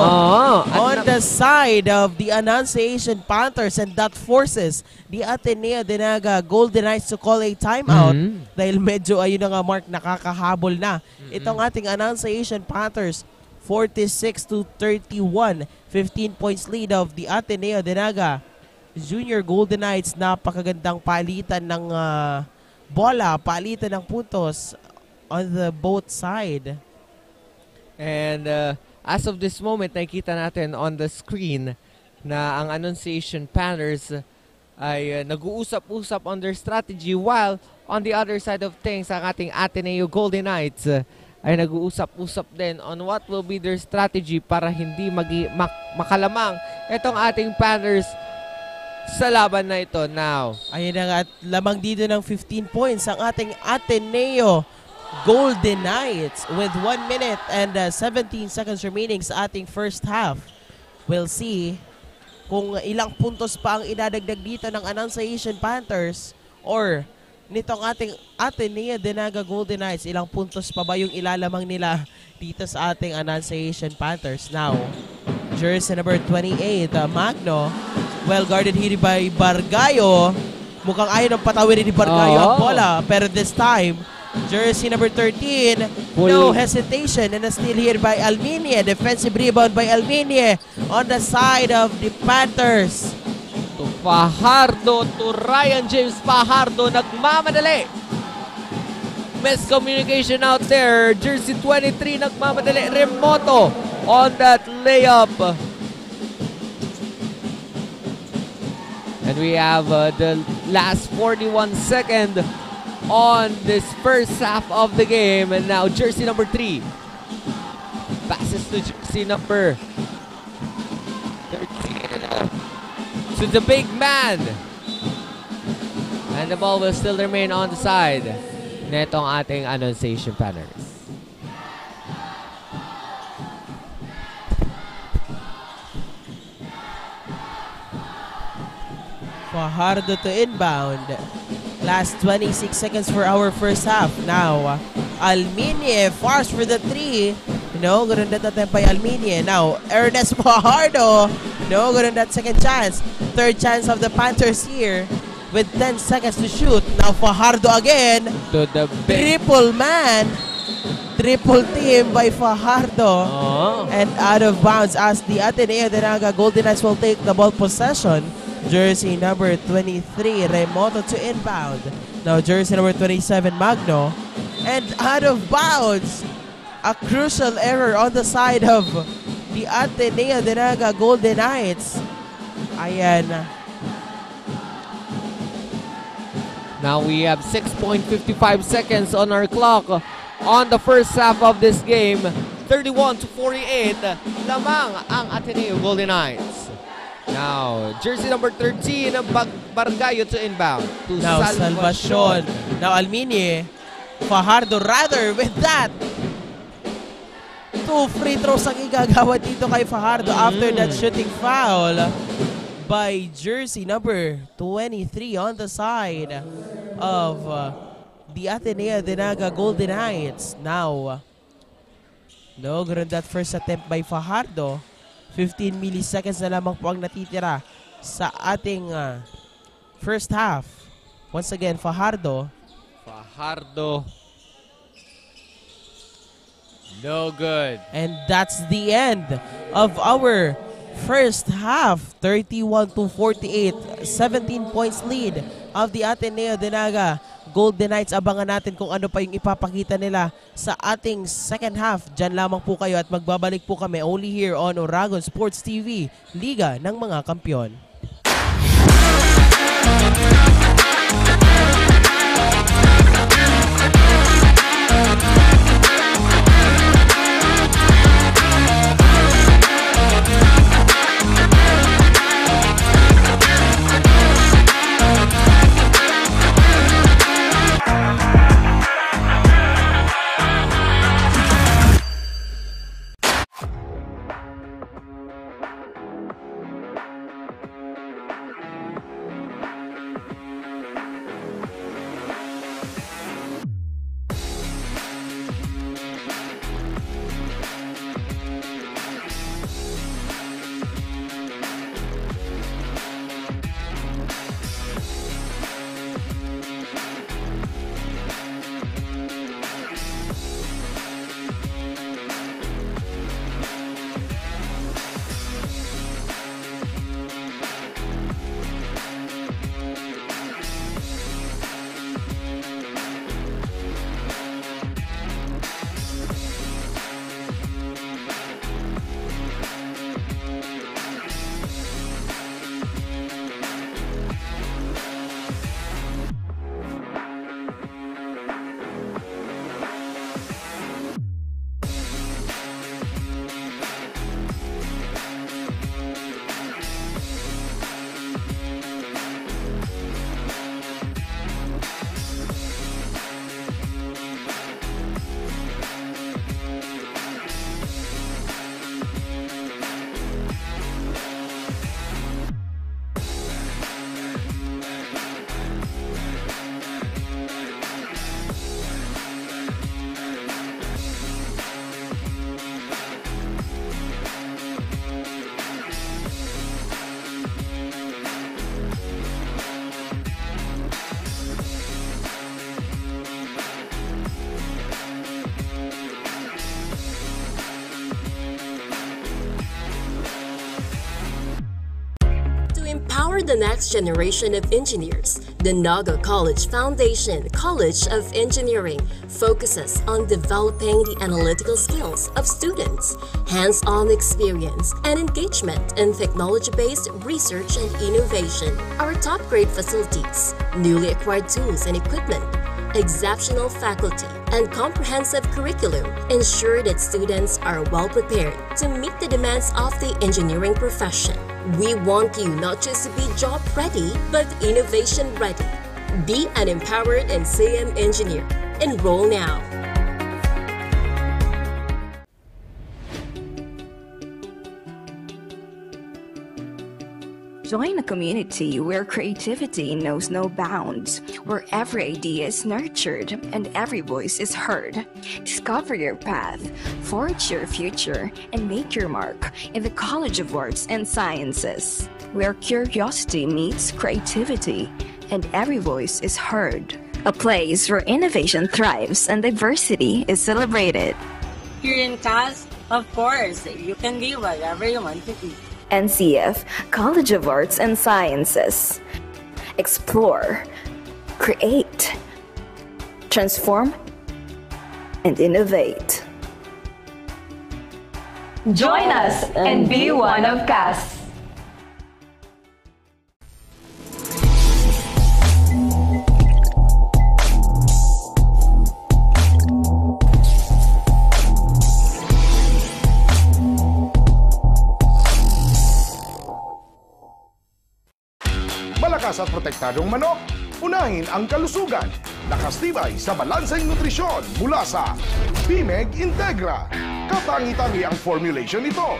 On the side of the Annunciation Panthers, and that forces the Ateneo Dinaga Golden Knights to call a timeout dahil medyo, ayun na nga, Mark, nakakahabol na. Itong ating Annunciation Panthers, 46-31. 15 points lead of the Ateneo Dinaga Junior Golden Knights. Napakagandang palitan ng bola, palitan ng puntos on the both side. And as of this moment, nakikita natin on the screen na ang Annunciation Panthers ay nag-uusap-usap on their strategy, while on the other side of things, ang ating Ateneo Golden Knights ay nag-uusap-usap din on what will be their strategy para hindi makalamang itong ating Panthers sa laban na ito now. Ayun na nga, at lamang dito ng 15 points ang ating Ateneo Golden Knights with 1 minute and 17 seconds remaining sa ating first half. We'll see kung ilang puntos pa ang idadagdag dito ng Annunciation Panthers or nitong ating Ateneo Dinaga Golden Knights. Ilang puntos pa ba yung ilalamang nila dito sa ating Annunciation Panthers. Now, jersey number 28, Magno. Well guarded here by Bargayo. Mukhang ayaw ng patawirin ni Bargayo ang bola. Pero this time, jersey number 13, no hesitation. And a steal here by Alminie. Defensive rebound by Alminie on the side of the Panthers. To Fajardo, to Ryan James Fajardo. Nagmamadali. Miscommunication out there. Jersey 23 nagmamadali. Remoto on that layup. And we have the last 41 seconds on this first half of the game. And now jersey number 3 passes to jersey number 13 to the big man. And the ball will still remain on the side netong ating Annunciation Panthers. Fajardo to inbound. Last 26 seconds for our first half. Now, Alminie fars for the 3. No, good on that attempt by Alminie. Now, Ernest Fajardo. No, good on that second chance. Third chance of the Panthers here with 10 seconds to shoot. Now, Fajardo again. To the big Triple man. Triple team by Fajardo. And out of bounds as the Ateneo de Naga Golden Knights will take the ball possession. Jersey number 23, Remoto to inbound. Now jersey number 27, Magno. And out of bounds. A crucial error on the side of the Ateneo de Naga Golden Knights. Ayan. Now we have 6.55 seconds on our clock on the first half of this game. 31-48. Lamang ang Ateneo Golden Knights. Now, jersey number 13, Bargayo to inbound. To Now, Salvacion. Now, Alminie. Fajardo rather with that. 2 free throws ang igagawa dito kay Fajardo after that shooting foul by jersey number 23 on the side of the Ateneo de Naga Golden Knights. Now, no good on that first attempt by Fajardo. 15 milliseconds na lamang po ang natitira sa ating first half. Once again, Fajardo. No good. And that's the end of our first half. 31-48. 17 points lead of the Ateneo de Naga Golden Knights. Abangan natin kung ano pa yung ipapakita nila sa ating second half. Diyan lamang po kayo at magbabalik po kami only here on Oragon Sports TV, Liga ng mga Kampiyon. empower the next generation of engineers, the Naga College Foundation College of Engineering focuses on developing the analytical skills of students, hands-on experience, and engagement in technology-based research and innovation. Our top-grade facilities, newly acquired tools and equipment, exceptional faculty, and comprehensive curriculum ensure that students are well prepared to meet the demands of the engineering profession. We want you not just to be job ready, but innovation ready. Be an empowered and CM engineer. Enroll now. Join a community where creativity knows no bounds, where every idea is nurtured and every voice is heard. Discover your path, forge your future, and make your mark in the College of Arts and Sciences, where curiosity meets creativity and every voice is heard. A place where innovation thrives and diversity is celebrated. Here in CAS, of course, you can be whatever you want to be. NCF, College of Arts and Sciences. Explore, create, transform, and innovate. Join us and be one of CAS. Malakas at protektadong manok, unahin ang kalusugan. Nakastibay sa balanseng nutrisyon mula sa Bimeg Integra. Katangi-tangi ang formulation nito.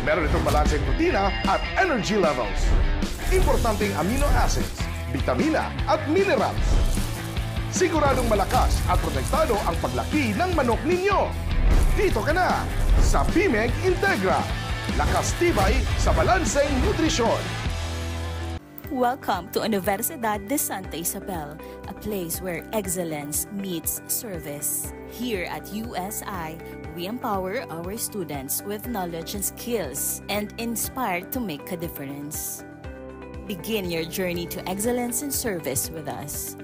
Meron itong balanseng protina at energy levels. Importanteng amino acids, vitamina at minerals. Siguradong malakas at protektado ang paglaki ng manok ninyo. Dito ka na sa Bimeg Integra. Nakastibay sa balanseng nutrisyon. Welcome to Universidad de Santa Isabel, a place where excellence meets service. Here at USI, we empower our students with knowledge and skills and inspire to make a difference. Begin your journey to excellence and service with us.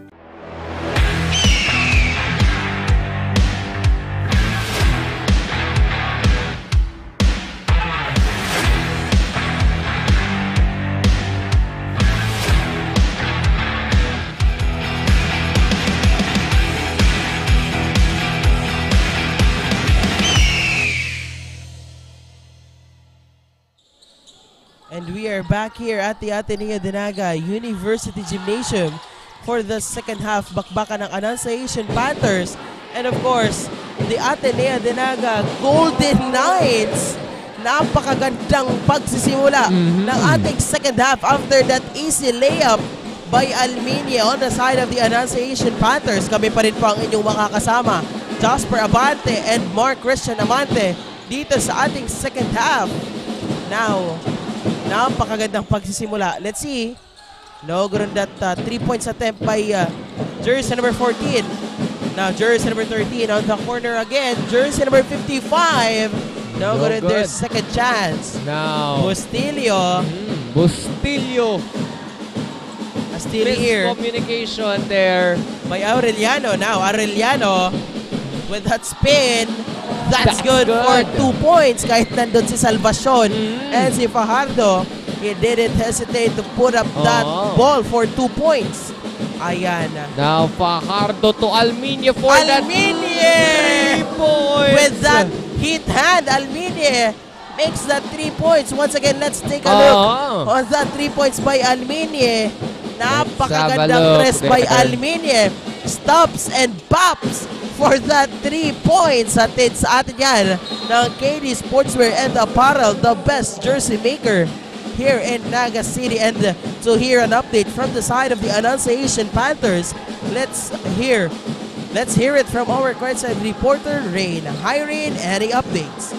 And we are back here at the Ateneo de Naga University Gymnasium for the second half bakbakan ng Annunciation Panthers. And of course, the Ateneo de Naga Golden Knights. Napakagandang pagsisimula ng ating second half after that easy layup by Alminia on the side of the Annunciation Panthers. Kami pa rin po ang inyong makakasama, Jasper Abante and Mark Christian Amante dito sa ating second half. Now, napakagandang pagsisimula. Let's see. No, good on that 3 points attempt by jersey number 14. Now, jersey number 13 on the corner again. Jersey number 55. No, good on their second chance. Now, Bustillo. Bustillo. Still here. Communication there By Aureliano. Now, Aureliano with that spin. That's good for 2 points kahit nandun si Salvacion and si Fajardo. He didn't hesitate to put up that ball for 2 points. Ayan. Now Fajardo to Alminia for that 3 points. With that hit hand, Alminia makes that 3 points. Once again, let's take a look on that 3 points by Alminia. Napakagandang press by Alminia. Stops and pops for that 3 points. Atid sa atin yan ng KD Sportswear and Apparel, the best jersey maker here in Naga City. And to hear an update from the side of the Annunciation Panthers, let's hear it from our courtside reporter, Rain. Hi, Rain. Any updates?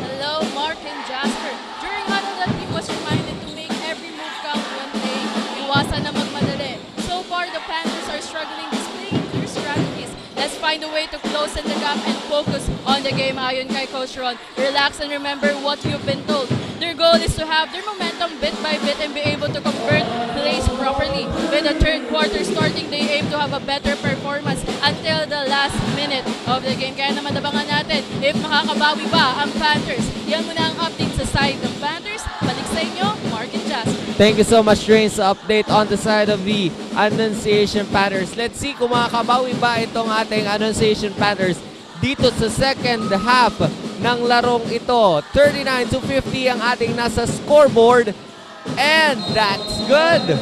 Hello, Mark and Jasper. During huddle, that team was reminded to make every move count when playing. Iwasan na magmadali. So far, the Panthers are struggling displaying their strategies. Let's find a way to close in the gap and focus on the game. Ayon kay Coach Ron, relax and remember what you've been told. Their goal is to have their momentum bit by bit and be able to convert plays properly. With the third quarter starting, they aim to have a better performance until the last minute of the game. Kaya naman abangan natin if makakabawi ba ang Panthers. Yan muna ang update sa side ng Panthers. Balik sa inyo, Mark and Jasper. Thank you so much, Rain, sa update on the side of the Annunciation Panthers. Let's see kung makakabawi ba itong ating Annunciation Panthers dito sa second half ng larong ito. 39-50 ang ating nasa scoreboard. And that's good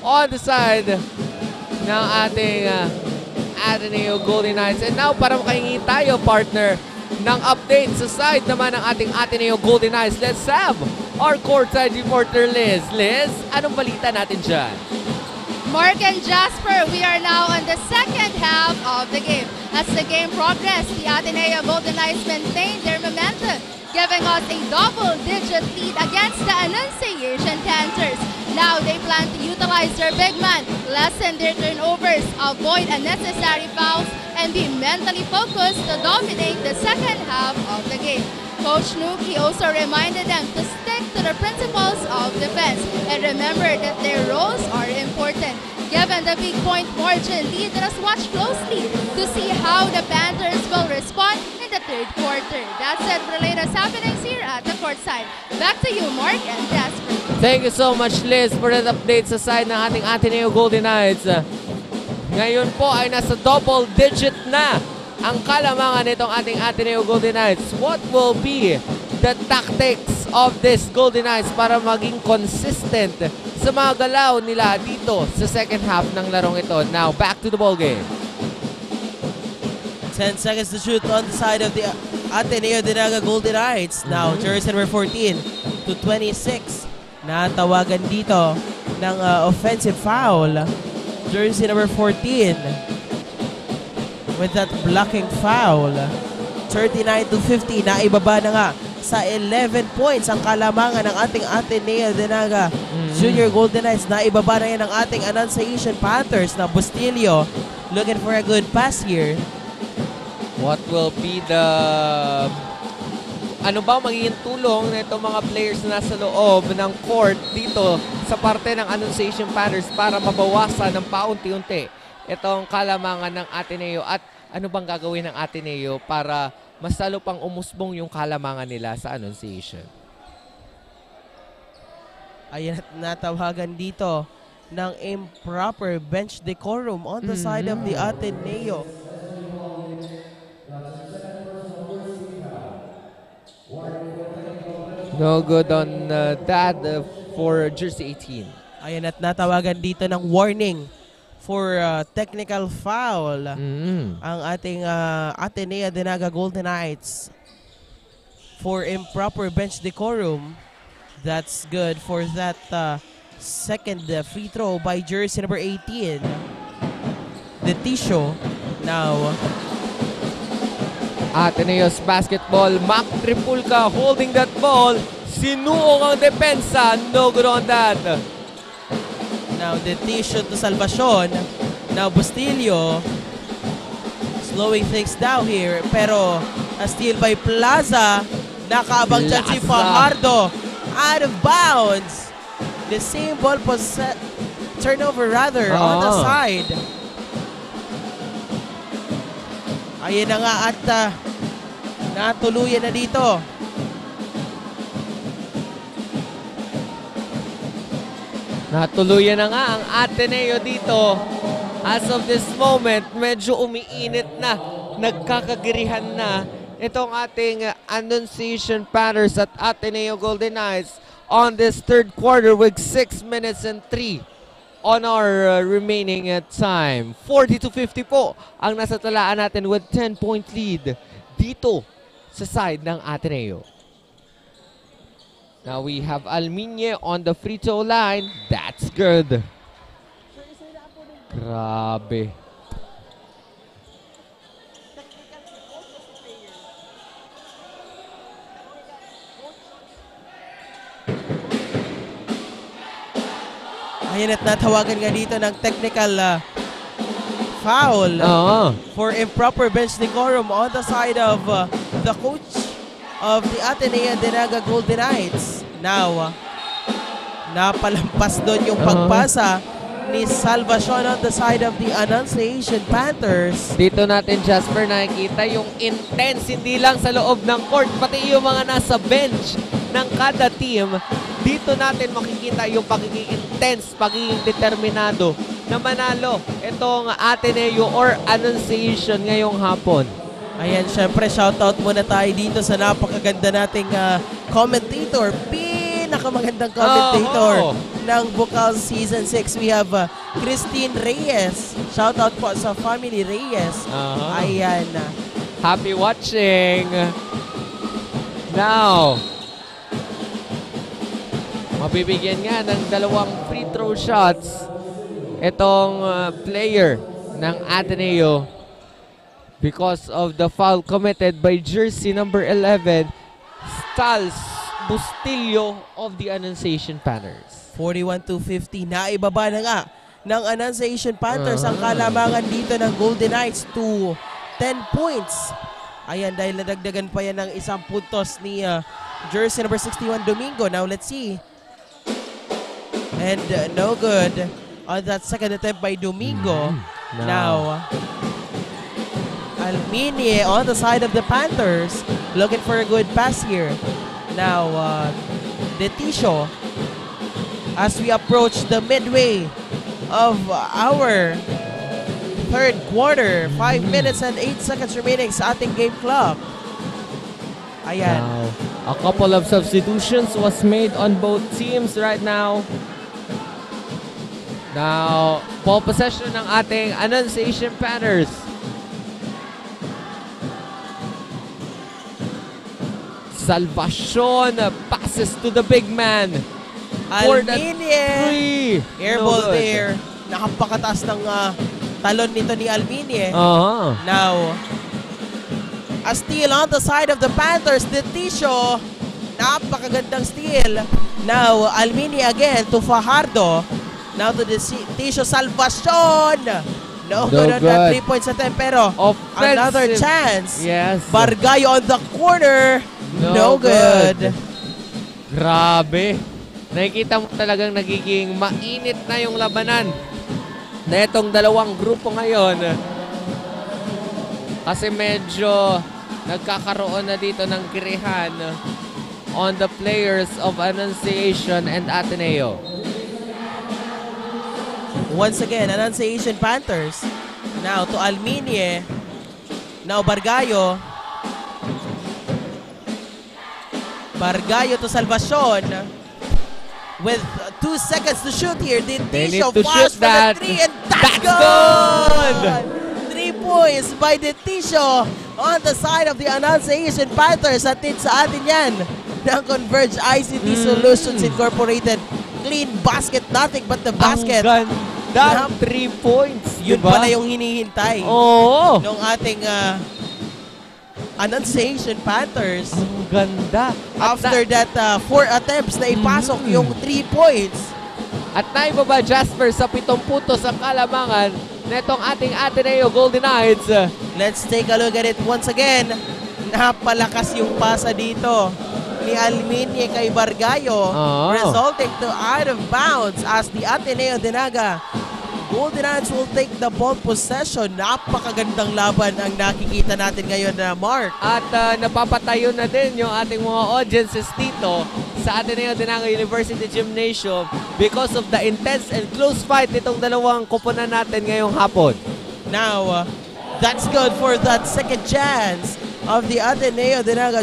on the side ng ating Ateneo Golden Knights. And now, para makahingi tayo, partner, ng update sa side naman ng ating Ateneo Golden Knights, let's have our courtside reporter, Liz. Liz, anong balita natin dyan? Mark and Jasper, we are now on the second half of the game. As the game progressed, the Ateneo Golden Knights maintained their momentum, giving us a double-digit lead against the Annunciation Panthers. Now they plan to utilize their big man, lessen their turnovers, avoid unnecessary fouls, and be mentally focused to dominate the second half of the game. Coach Nuki also reminded them to stick to the principles of defense and remember that their roles are important. Given the big point margin lead, let us watch closely to see how the Panthers will respond in the third quarter. That's it for the latest happenings here at the courtside. Back to you, Mark and Jasper. Thank you so much, Liz, for that update sa side ng ating Ateneo Golden Knights. Ngayon po ay nasa double digit na ang kalamangan nitong ating Ateneo Golden Knights. What will be the tactics of this Golden Knights para maging consistent sa mga galaw nila dito sa second half ng larong ito? Now, back to the ball game. 10 seconds to shoot on the side of the Ateneo Dinaga Golden Knights. Now, jersey number 14 to 26. Natawagan dito ng offensive foul. Jersey number 14 with that blocking foul. 39-50, naibaba na nga sa 11 points ang kalamangan ng ating Ateneo Dinaga Junior Golden Knights. Naibaba na yan ang ating Annunciation Panthers na Bustillo looking for a good pass here. What will be the... Ano ba magiging tulong na itong mga players na nasa loob ng court dito sa parte ng Annunciation Panthers para mabawasan ng paunti-unti itong kalamangan ng Ateneo? At ano bang gagawin ng Ateneo para mas lalo pang umusbong yung kalamangan nila sa Annunciation? Ayan, natawagan dito ng improper bench decorum on the side of the Ateneo. No good on that for jersey 18. Ayan, at natawagan dito ng warning for technical foul ang ating Ateneo Dinaga Golden Knights for improper bench decorum. That's good for that second free throw by jersey number 18. The Tisho now. Ateneo's basketball. Mac Tripulca holding that ball. Sinuong ang depensa. No good on that. Now the Tisho to Salvacion. Now Bustillo slowing things down here. Pero a steal by Plaza. Nakaabang dyan si Fajardo. Out of bounds. The same ball turnover rather on the side. Ayun na nga at natuluyan na dito. Natuluyan na nga ang Ateneo dito. As of this moment, medyo umiinit na. Nagkakagirihan na itong ating Annunciation Panthers at Ateneo Golden Knights on this third quarter with 6 minutes and 3 on our remaining time. 40-50 po ang nasa talaan natin with 10-point lead dito sa side ng Ateneo. Now we have Alminye on the free throw line. That's good. Grabe. Ayan, at natawagan nga dito ng technical foul for improper bench decorum on the side of the coach of the Ateneo Dinaga Golden Knights. Now, napalampas doon yung pagpasa ni Salvacion on the side of the Annunciation Panthers. Dito natin, Jasper, nakikita yung intense, hindi lang sa loob ng court, pati yung mga nasa bench ng kada team. Dito natin makikita yung pagiging intense, pagiging determinado na manalo itong Ateneo or Annunciation ngayong hapon. Ayan, syempre, shoutout muna tayo dito sa napakaganda nating commentator, pinakamagandang commentator ng Bukal Season 6. We have Christine Reyes. Shoutout po sa family Reyes. Ayan. Happy watching. Now, mabibigyan nga ng 2 free throw shots itong player ng Ateneo because of the foul committed by jersey number 11, Stals Bustillo of the Annunciation Panthers. 41-50, naibaba na nga ng Annunciation Panthers ang kalamangan dito ng Golden Knights to 10 points. Ayan, dahil nadagdagan pa yan ng isang puntos ni jersey number 61 Domingo. Now let's see. And no good on that second attempt by Domingo. Now, Almini on the side of the Panthers looking for a good pass here. Now, Detisho, as we approach the midway of our third quarter, 5 minutes and 8 seconds remaining sa ating game clock. Ayan. Now, a couple of substitutions was made on both teams right now. Now, ball possession ng ating Annunciation Panthers. Salvacion passes to the big man. Almini. Airball there. Nakapakataas ng talon nito ni Almini. Now, a steal on the side of the Panthers. Detisho. Napakagandang steal. Now, Almini again to Fajardo. Now to Detisho. Salvacion. No good on that 3 points attempt. Pero another chance. Yes. Bargayo on the corner. No good. Grabe. Nakikita mo talagang nagiging mainit na yung labanan na itong dalawang grupo ngayon. Kasi medyo nagkakaroon na dito ng kirihan on the players of Annunciation and Ateneo. Once again, Annunciation Panthers. Now to Almini. Now Bargayo. Bargayo to Salvacion. With 2 seconds to shoot here. Detisho fires for the 3 and that's good! 3 points by Detisho on the side of the Annunciation Panthers. Atid sa atin yan ng Converge ICT Solutions Incorporated. Clean basket, nothing but the basket. Ang ganda, 3 points. Yun diba? pala yung hinihintay ng ating Annunciation Panthers. Ang ganda. After that 4 attempts na ipasok yung 3 points. At naibaba Jasper sa 7 puntos ang kalamangan netong ating Ateneo Golden Knights. Let's take a look at it once again. Napalakas yung pasa dito ni Almini kay Bargayo, resulting to out of bounds as the Ateneo Dinaga Golden Knights will take the ball possession. Napakagandang laban ang nakikita natin ngayon na Mark. At napapatayo na din yung ating mga audiences dito sa Ateneo Dinaga University Gymnasium because of the intense and close fight nitong dalawang koponan natin ngayong hapon. Now, that's good for that second chance of the Ateneo Dinaga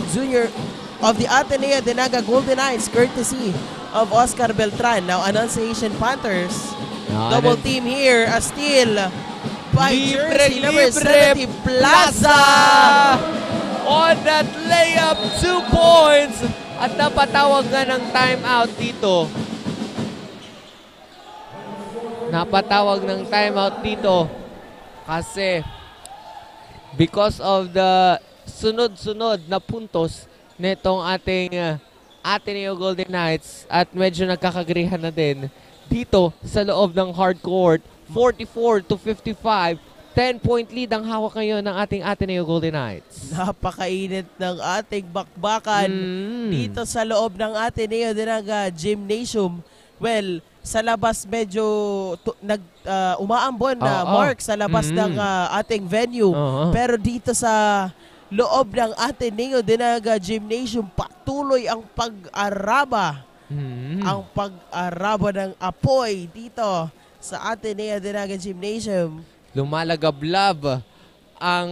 Ateneo Dinaga Golden Knights courtesy of Oscar Beltran. Now, Annunciation Panthers. Double team here, a steal by jersey number 70, Plaza! On that layup, 2 points! At napatawag nga ng timeout dito. Napatawag ng timeout dito kasi because of the sunod-sunod na puntos nitong ating Ateneo Golden Knights at medyo nagkakagrihan na din dito sa loob ng hard court, 44-55, 10-point lead ang hawak ngayon ng ating Ateneo Golden Knights. Napakainit ng ating bakbakan dito sa loob ng Ateneo Dinaga Gymnasium. Well, sa labas medyo umaambon na Mark sa labas ng ating venue. Pero dito sa loob ng Ateneo Dinaga Gymnasium, patuloy ang pag-araba. Ang pag-araba ng apoy dito sa Ateneo Dinaga Gymnasium. Lumalagablab ang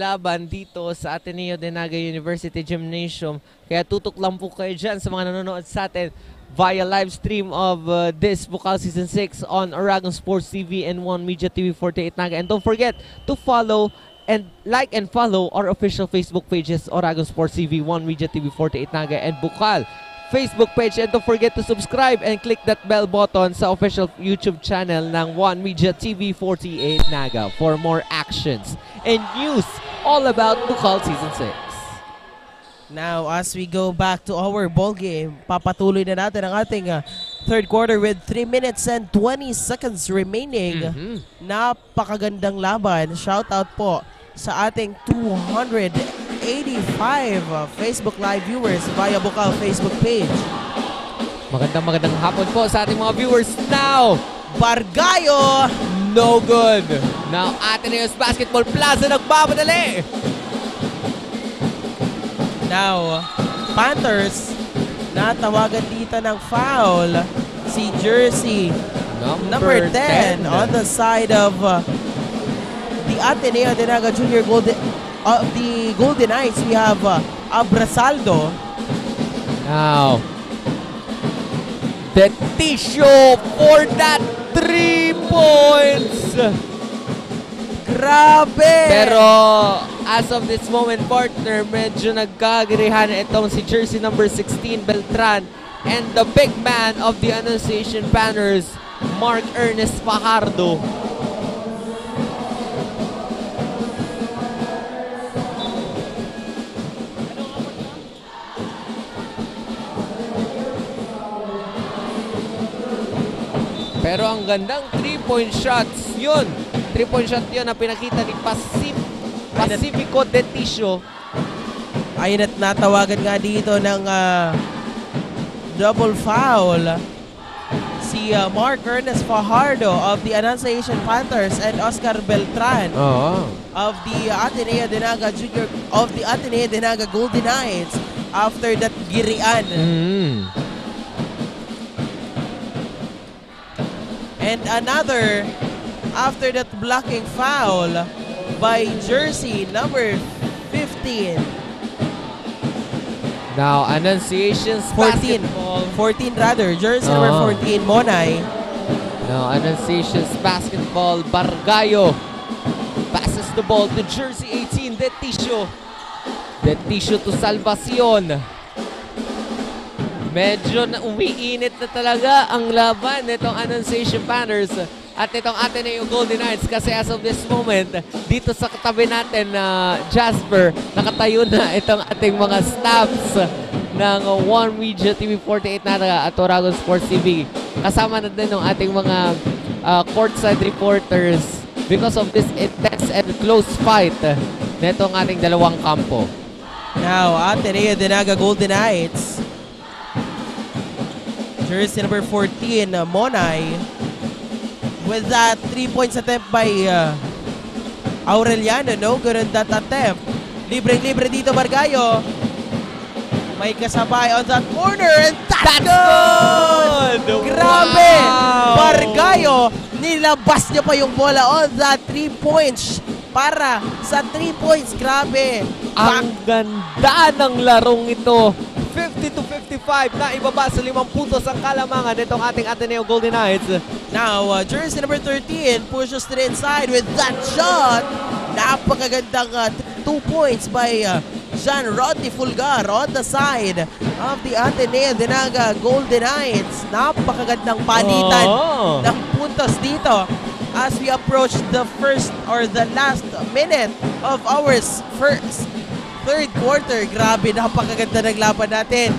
laban dito sa Ateneo Dinaga University Gymnasium. Kaya tutok lang po kayo dyan sa mga nanonood sa atin via live stream of this Bukal Season 6 on Oragon Sports TV and One Media TV 48 Naga. And don't forget to follow and like and follow our official Facebook pages, Oragon Sports TV, One Media TV 48 Naga, and Bukal Facebook page. And don't forget to subscribe and click that bell button sa official YouTube channel ng One Media TV 48 Naga for more actions and news all about Bukal Season 6. Now, as we go back to our ball game, papatuloy na natin ang ating third quarter with 3 minutes and 20 seconds remaining. Napakagandang laban. Shout out po sa ating 285 Facebook Live viewers via Bukal Facebook page. Magandang hapon po sa ating mga viewers. Now, Bargayo! No good. Now, Ateneo's Basketball Plaza nagbamadali. Now, Panthers, natawagan dito ng foul. Si Jersey, number 10 on the side of the Ateneo Dinaga Junior Golden the Golden Knights. We have Abrasaldo. Now, Detisio for that 3 points. Grabe! Pero as of this moment, partner, medyo nagkagirihan itong si jersey number 16, Beltran, and the big man of the Annunciation Banners, Mark Ernest Fajardo. Pero ang gandang 3-point shots, yun. 3-point shot yun na pinakita ni Pacifico Detisio. Ayun at natawagan nga dito ng double foul si Mark Ernest Fajardo of the Annunciation Panthers and Oscar Beltran of the Ateneo Dinaga Junior of the Ateneo Dinaga Golden Knights after that girian. And another after that blocking foul by jersey number 15. Now, Annunciation's 14 rather. Jersey number 14, Monay. Now, Annunciation's basketball, Bargayo passes the ball to jersey 18, Detisio. Detisio to Salvacion. Medyo umiinit na talaga ang laban nitong Annunciation Banners at itong Ateneo Golden Knights kasi as of this moment, dito sa katabi natin na Jasper, nakatayo na itong ating mga staffs ng One Media TV 48 na at Oragon Sports TV. Kasama na din ng ating mga courtside reporters because of this intense and close fight nitong ating dalawang kampo. Now, Ateneo Dinaga Golden Knights. Jersey number 14, Monay. With that 3 points attempt by Aureliano. No good on that attempt. Libreng-libre dito, Bargayo. May kasabay on that corner and that's good! Grabe! Wow! Bargayo, nilabas niya pa yung bola on that 3 points. Para sa 3 points, grabe. Ang ganda ng larong ito. 50-55 na ibaba sa 5 puntos ang kalamangan nitong ating Ateneo Golden Knights. Now, jersey number 13 pushes to the inside with that shot. Napakagandang 2 points by Jean Rodney Fulgar on the side of the Ateneo Dinaga Golden Knights. Napakagandang panitan ng puntos dito as we approach the first or the last minute of our third quarter. Grabe, napakaganda ng laban natin.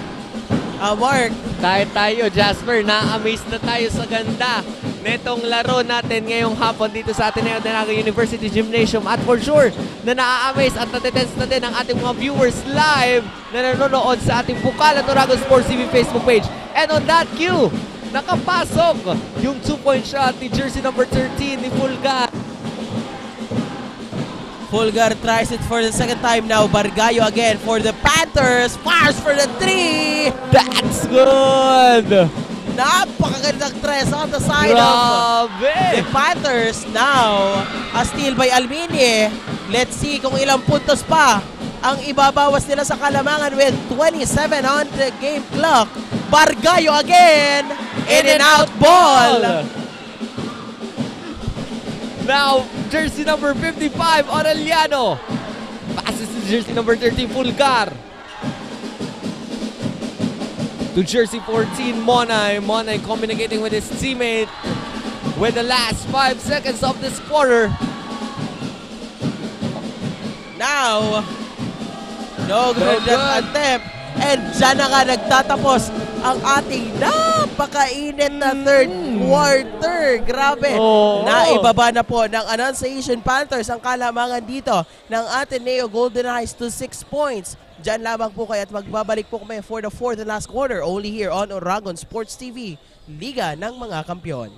Mark. Kahit tayo, Jasper, na-amaze na tayo sa ganda netong laro natin ngayong hapon dito sa Ateneo de Naga University Gymnasium. At for sure, na na-amaze at natitense na din ang ating mga viewers live na nanonood sa ating Bukal at Oragon Sports TV Facebook page. And on that cue, nakapasok yung 2-point shot ni jersey number 13 ni Fulgar. Fulgar tries it for the second time now. Bargayo again for the Panthers. Fires for the 3. That's good. Napakagandang tres on the side of the Panthers. Now, a steal by Almini. Let's see kung ilang puntos pa ang ibabawas nila sa Kalamangan with 27 on the game clock. Bargayo again. In and out ball. Now, jersey number 55, Aureliano. Passes to jersey number 13, Fulgar. To jersey 14, Monay. Monay communicating with his teammate with the last 5 seconds of this quarter. Now, no good attempt. And dyan na nga nagtatapos ang ating napakainit na third quarter. Grabe. Naibaba na po ng Annunciation Panthers ang Kalamangan dito ng Ateneo Golden Knights to 6 points. Diyan lamang po kayo at magbabalik po kami for the fourth and last quarter only here on Oragon Sports TV, Liga ng mga Kampiyon.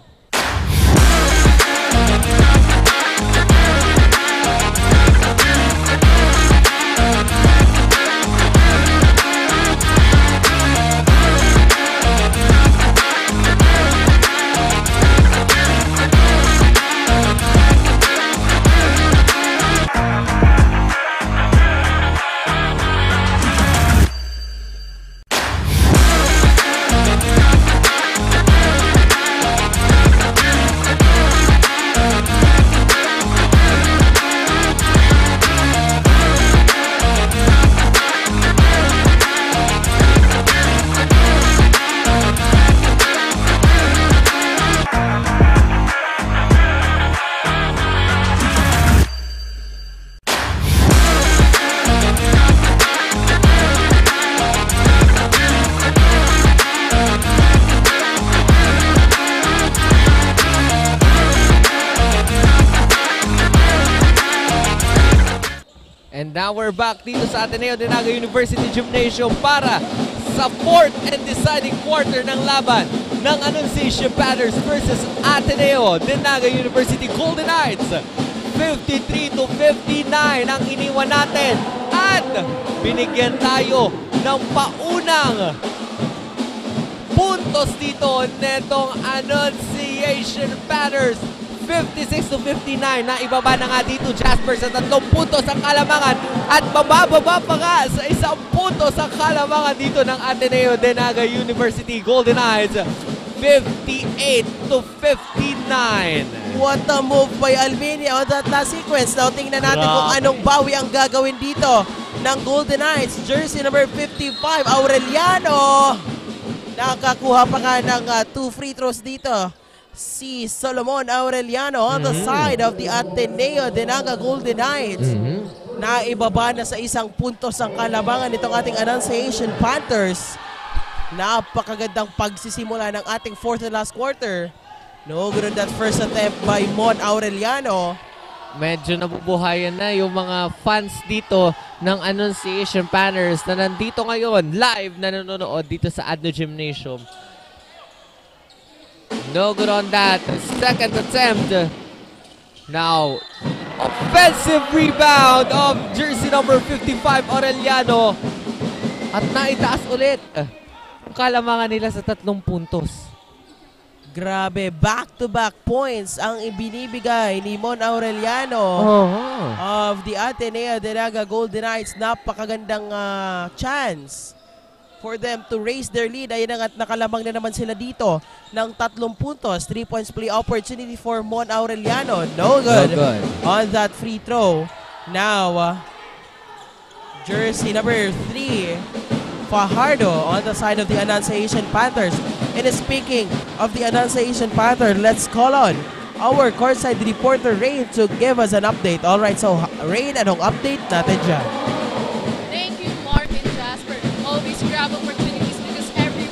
Now we're back dito sa Ateneo de Naga University Gymnasium para sa fourth and deciding quarter ng laban ng Annunciation Panthers versus Ateneo de Naga University Golden Knights. 53-59 ang iniwan natin at binigyan tayo ng paunang puntos dito netong Annunciation Panthers. 56-59 na ibaba na nga dito, Jasper, sa 3 puntos ang Kalamangan at mabababa pa nga sa 1 puntos ang Kalamangan dito ng Ateneo de Naga University Golden Knights. 58-59. What a move by Almini on that last sequence. Now tingnan natin kung anong bawi ang gagawin dito ng Golden Knights. Jersey number 55, Aureliano. Nakakuha pa nga ng 2 free throws dito. Si Solomon Aureliano on the side of the Ateneo de Naga Golden Knights. Naibaba na sa 1 puntos ang Kalamangan nitong ating Annunciation Panthers. Napakagandang pagsisimula ng ating fourth and last quarter. No good on that first attempt by Mon Aureliano. Medyo nabubuhayan na yung mga fans dito ng Annunciation Panthers na nandito ngayon live na nanonood dito sa Adno Gymnasium. No good on that. Second attempt. Now, offensive rebound of jersey number 55, Aureliano. At naitaas ulit ang Kalamangan nila sa 3 puntos. Grabe, back-to-back points ang ibinibigay ni Mon Aureliano of the Ateneo de Naga Golden Knights. Napakagandang chance for them to raise their lead. Ayun na at nakalamang na naman sila dito ng 3 puntos. 3 points play opportunity for Mon Aureliano. No good on that free throw. Now, jersey number 3, Fajardo on the side of the Annunciation Panthers. And speaking of the Annunciation Panthers, let's call on our courtside reporter Rain to give us an update. Alright, so Rain, anong update natin dyan? Thank you, Mark and Jasper. Always grab opportunities because every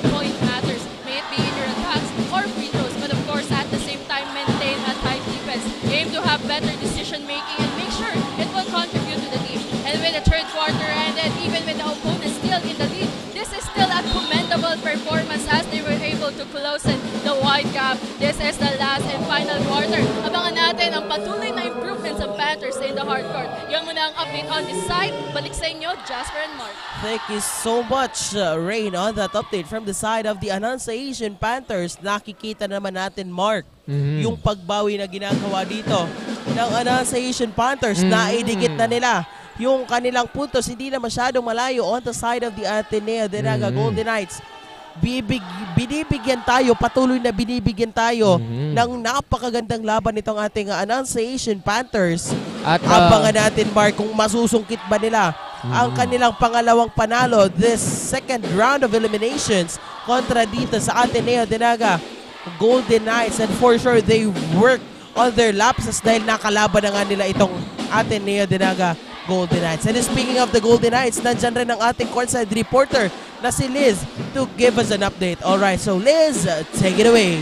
closing the wide gap. This is the last and final quarter. Abangan natin ang patuloy na improvements ng Panthers in the hardcourt. Yan muna ang update on this side. Balik sa inyo, Jasper and Mark. Thank you so much, Rain, on that update from the side of the Annunciation Panthers. Nakikita naman natin, Mark, yung pagbawi na ginagawa dito ng Annunciation Panthers. Naidikit na nila yung kanilang puntos. Hindi na masyadong malayo on the side of the Ateneo de Naga Golden Knights. Binibigyan tayo, patuloy na binibigyan tayo ng napakagandang laban nitong ating Annunciation Panthers. At abangan natin, Mark, kung masusungkit ba nila ang kanilang pangalawang panalo this second round of eliminations kontra dito sa Ateneo de Naga Golden Knights. And for sure, they work on their lapses dahil nakalaban na nga nila itong Ateneo de Naga Golden Knights. And speaking of the Golden Knights, nandyan rin ang ating courtside reporter na si Liz to give us an update. Alright, so Liz, take it away.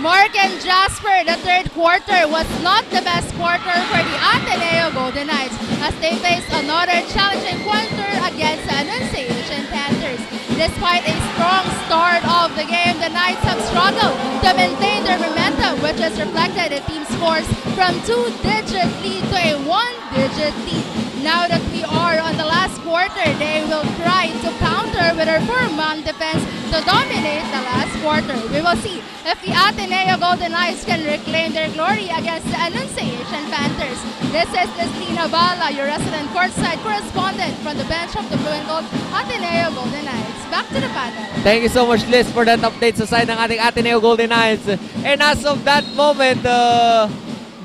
Mark and Jasper, the third quarter was not the best quarter for the Ateneo Golden Knights as they faced another challenging quarter against the Annunciation Panthers. Despite a strong start of the game, the Knights have struggled to maintain their momentum, which is reflected in team scores from 2-digit lead to a 1-digit lead. Now that we are on the last quarter, they will try to counter with their four-man defense to dominate the last quarter. We will see if the Ateneo Golden Knights can reclaim their glory against the Annunciation Panthers. This is Leslie Bala, your resident courtside correspondent from the bench of the Blue and Gold Ateneo Golden Knights. Back to the panel. Thank you so much, Liz, for that update sa side ng ating Ateneo Golden Knights. And as of that moment,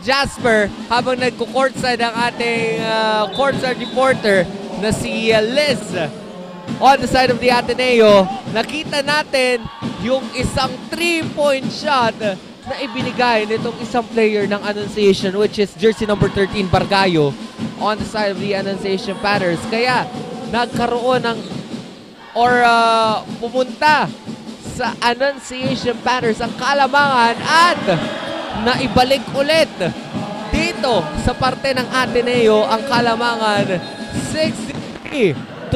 Jasper, habang nagko-courtside ang ating courtside reporter na si Liz on the side of the Ateneo, nakita natin yung isang 3-point shot na ibinigay nitong isang player ng Annunciation, which is jersey number 13, Bargayo, on the side of the Annunciation Panthers. Kaya nagkaroon ng pumunta sa Annunciation Panthers ang kalamangan at naibalik ulit dito sa parte ng Ateneo ang kalamangan. 63-64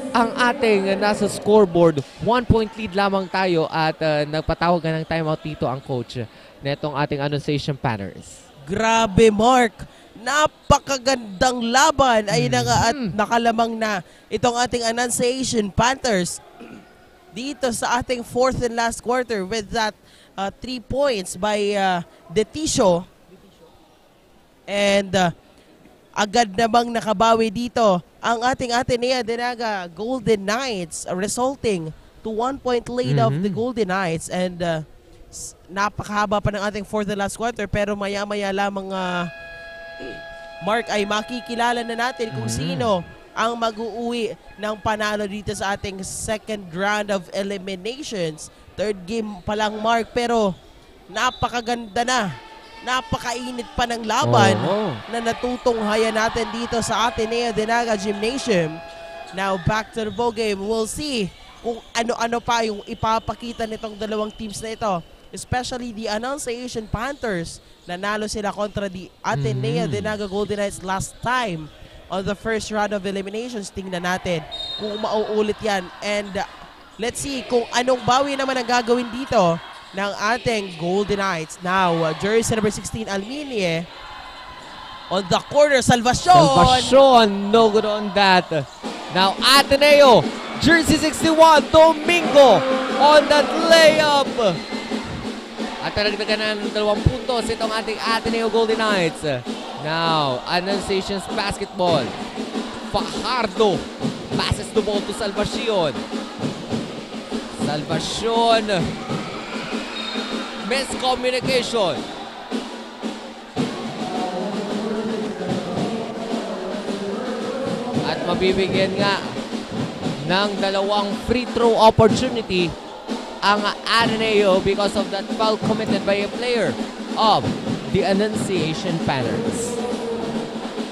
ang ating nasa scoreboard. 1-point lead lamang tayo at nagpatawag ng timeout dito ang coach netong ating Annunciation Panthers. Grabe, Mark. Napakagandang laban ay nakalamang na itong ating Annunciation Panthers dito sa ating fourth and last quarter with that 3 points by Detisho. And agad namang nakabawi dito ang ating Ateneo de Naga Golden Knights, resulting to 1-point lead of the Golden Knights. And napakahaba pa ng ating fourth and last quarter, pero maya-maya lamang Mark ay makikilala na natin kung sino ang mag-uuwi ng panalo dito sa ating second round of eliminations. Third game pa lang, Mark, pero napakaganda na. Napakainit pa ng laban na natutunghayan natin dito sa Ateneo de Naga Gymnasium. Now, back to the ball game. We'll see kung ano-ano pa yung ipapakita nitong dalawang teams na ito. Especially the Annunciation Panthers. Nanalo sila kontra the Ateneo de Naga Golden Knights last time on the first round of eliminations. Tingnan natin kung mauulit yan. And let's see kung anong bawi naman ang gagawin dito ng ating Golden Knights. Now, jersey number 16, Alminie. On the corner, Salvacion, no good on that. Now, Ateneo, jersey 61, Domingo on that layup. At nagdagdagan ng 2 puntos itong ating Ateneo Golden Knights. Now, Annunciation's basketball. Fajardo passes the ball to Salvacion. Miscommunication. At mabibigyan nga ng 2 free throw opportunity ang Ateneo because of that foul committed by a player of the Annunciation Panthers.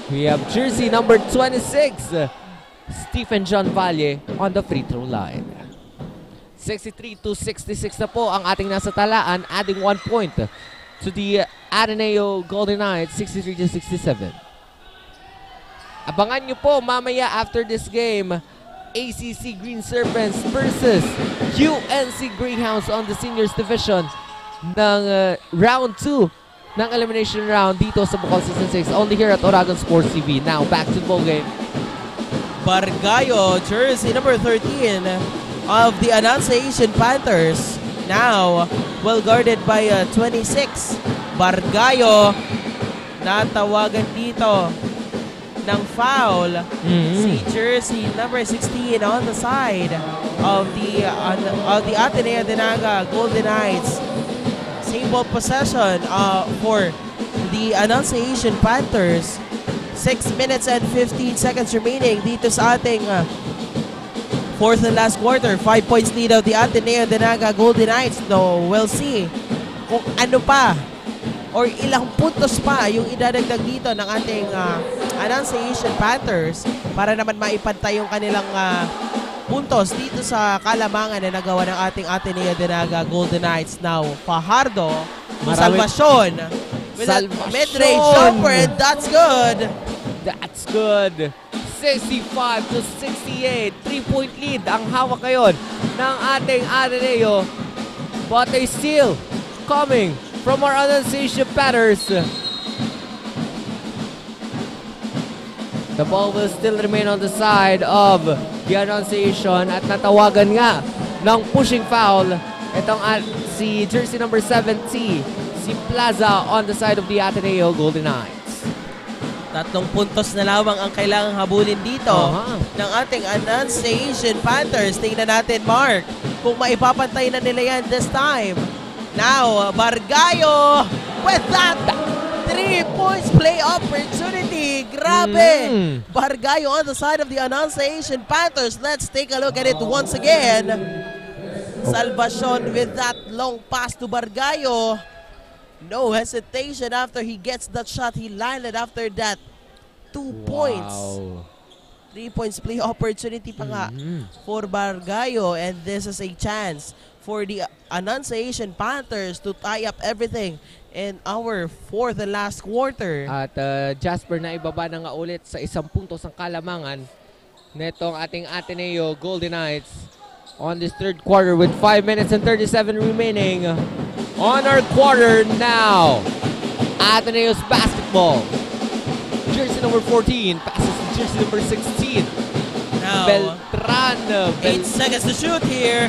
We have jersey number 26, Stephen John Valle on the free throw line. 63-66 na po ang ating nasa talaan, adding 1 point to the Ateneo Golden Knights, 63-67. Abangan nyo po mamaya after this game, ACC Green Serpents versus UNC Greyhounds on the Seniors Division ng round 2 ng elimination round dito sa Bukal Season 6 only here at Oragon Sports TV. Now, back to the ball game. Bargayo, jersey number 13 of the Annunciation Panthers. Now, well guarded by 26. Bargayo, natawagan dito ng foul. Si jersey number 16 on the side of the Ateneo Dinaga Golden Knights. Same ball possession for the Annunciation Panthers. 6 minutes and 15 seconds remaining dito sa ating fourth and last quarter. 5 points lead of the Ateneo Dinaga Golden Knights. No, we'll see kung ano pa or ilang puntos pa yung idadagdag dito ng ating Annunciation Panthers para naman maipantay yung kanilang puntos dito sa kalamangan na nagawa ng ating Ateneo Dinaga Golden Knights. Now, Fajardo, Salvacion with a mid-range jumper, and that's good. That's good. 65-68. 3-point lead ang hawak ngayon ng ating Ateneo. But they still coming from our Annunciation Panthers. The ball will still remain on the side of the Annunciation at natawagan nga ng pushing foul. Itong si jersey number 70, si Plaza on the side of the Ateneo Golden Knights. 3 puntos na lamang ang kailangang habulin dito ng ating Annunciation Panthers. Tingnan natin, Mark, kung maipapantay na nila yan this time. Now, Bargayo with that 3 points play opportunity. Grabe! Bargayo on the side of the Annunciation Panthers. Let's take a look at it once again. Salvacion with that long pass to Bargayo. No hesitation after he gets that shot. He landed after that. 2 points. 3 points play opportunity pa nga for Bargayo. And this is a chance for the Annunciation Panthers to tie up everything in our fourth and last quarter. At Jasper, na ibaba na nga ulit sa 1 puntos ang kalamangan netong ating Ateneo Golden Knights on this third quarter with 5 minutes and 37 remaining on our quarter now. Ateneo's basketball. Jersey number 14 passes to jersey number 16. Now, Beltran. 8 seconds to shoot here.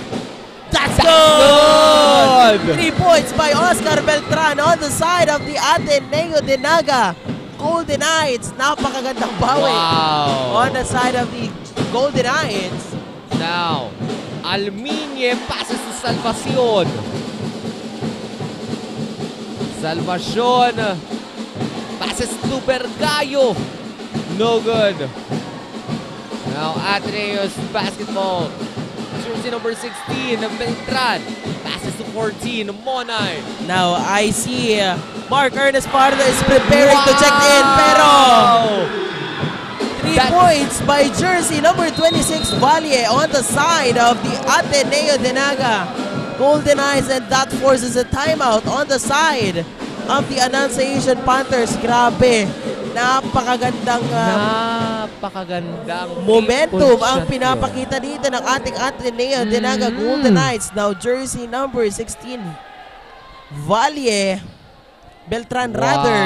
That's good! 3 points by Oscar Beltran on the side of the Ateneo Dinaga Golden Knights. Napakagandang bawi on the side of the Golden Knights. Now, Alminye passes to Salvacion. Salvacion passes to Bargayo. No good. Now, Ateneo's basketball. Jersey number 16, Beltran. Passes to 14, Monay. Now, I see Mark Ernest Pardo is preparing to check in, pero 3 points by jersey number 26, Valle, on the side of the Ateneo Dinaga Golden Knights, and that forces a timeout on the side of the Annunciation Panthers. Grabe, napakagandang momentum ang pinapakita dito ng ating Ateneo Dinaga Golden Knights. Now, jersey number 16, Valle, Beltran rather.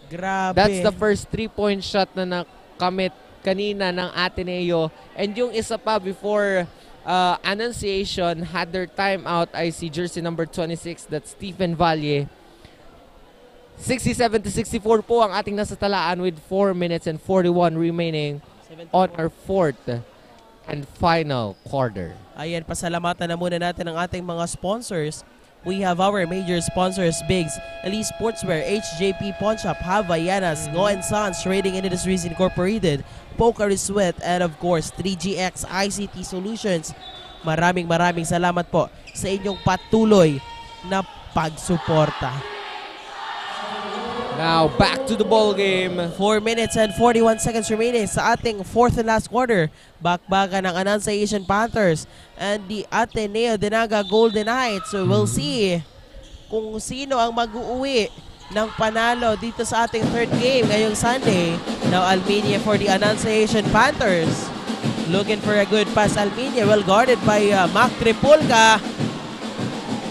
Grabe. That's the first 3-point shot na nakamit kanina ng Ateneo. And yung isa pa before Annunciation had their timeout, I see jersey number 26, that's Stephen Valle. 67-64 po ang ating nasa talaan with 4 minutes and 41 remaining on our fourth and final quarter. Ayan, pasalamatan na muna natin ang ating mga sponsors. We have our major sponsors, Biggs, Elite Sportswear, HJP Pawn Shop, Havaianas, Ngo & Sons, Trading Industries Incorporated, Pocari Sweat, and of course, 3GX ICT Solutions. Maraming salamat po sa inyong patuloy na pagsuporta. Now, back to the ball game. 4 minutes and 41 seconds remaining sa ating fourth and last quarter. Bakbakan ng Annunciation Panthers and the Ateneo Dinaga Golden Knights. So we'll see kung sino ang mag-uuwi ng panalo dito sa ating third game ngayong Sunday. Now Alminia for the Annunciation Panthers. Looking for a good pass. Alminia, well guarded by Mac Tripulca.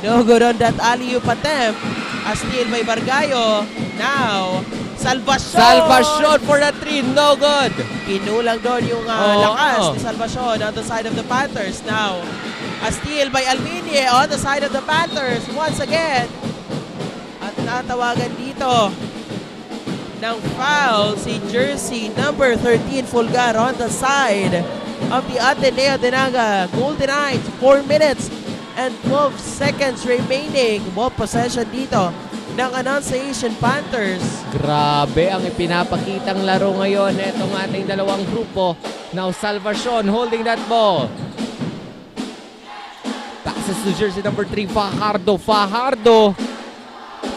No good on that alley-oop attempt. A steal by Bargayo. Now, Salvacion! Salvacion for the 3, no good. Kinulang doon yung lakas ni Salvacion on the side of the Panthers. Now, a steal by Alminia on the side of the Panthers once again. At natawagan dito ng foul si jersey number 13 Fulgar on the side of the Ateneo de Naga Golden Knights. 4 minutes and 12 seconds remaining. Ball possession dito ng Annunciation Panthers. Grabe ang ipinapakitang laro ngayon itong ating dalawang grupo. Now Salvacion holding that ball. Passes to jersey number 3 Fajardo. Fajardo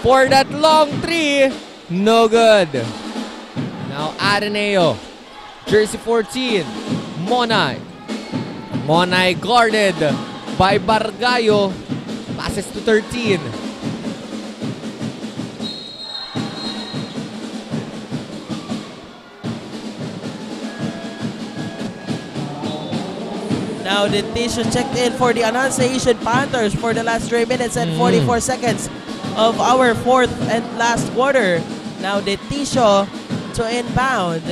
for that long 3. No good. Now Ateneo. Jersey 14. Monay. Monay guarded by Bargayo. Passes to 13. Now the Tisho checked in for the Annunciation Panthers for the last 3 minutes and 44 seconds of our fourth and last quarter. Now the Tisho to inbound.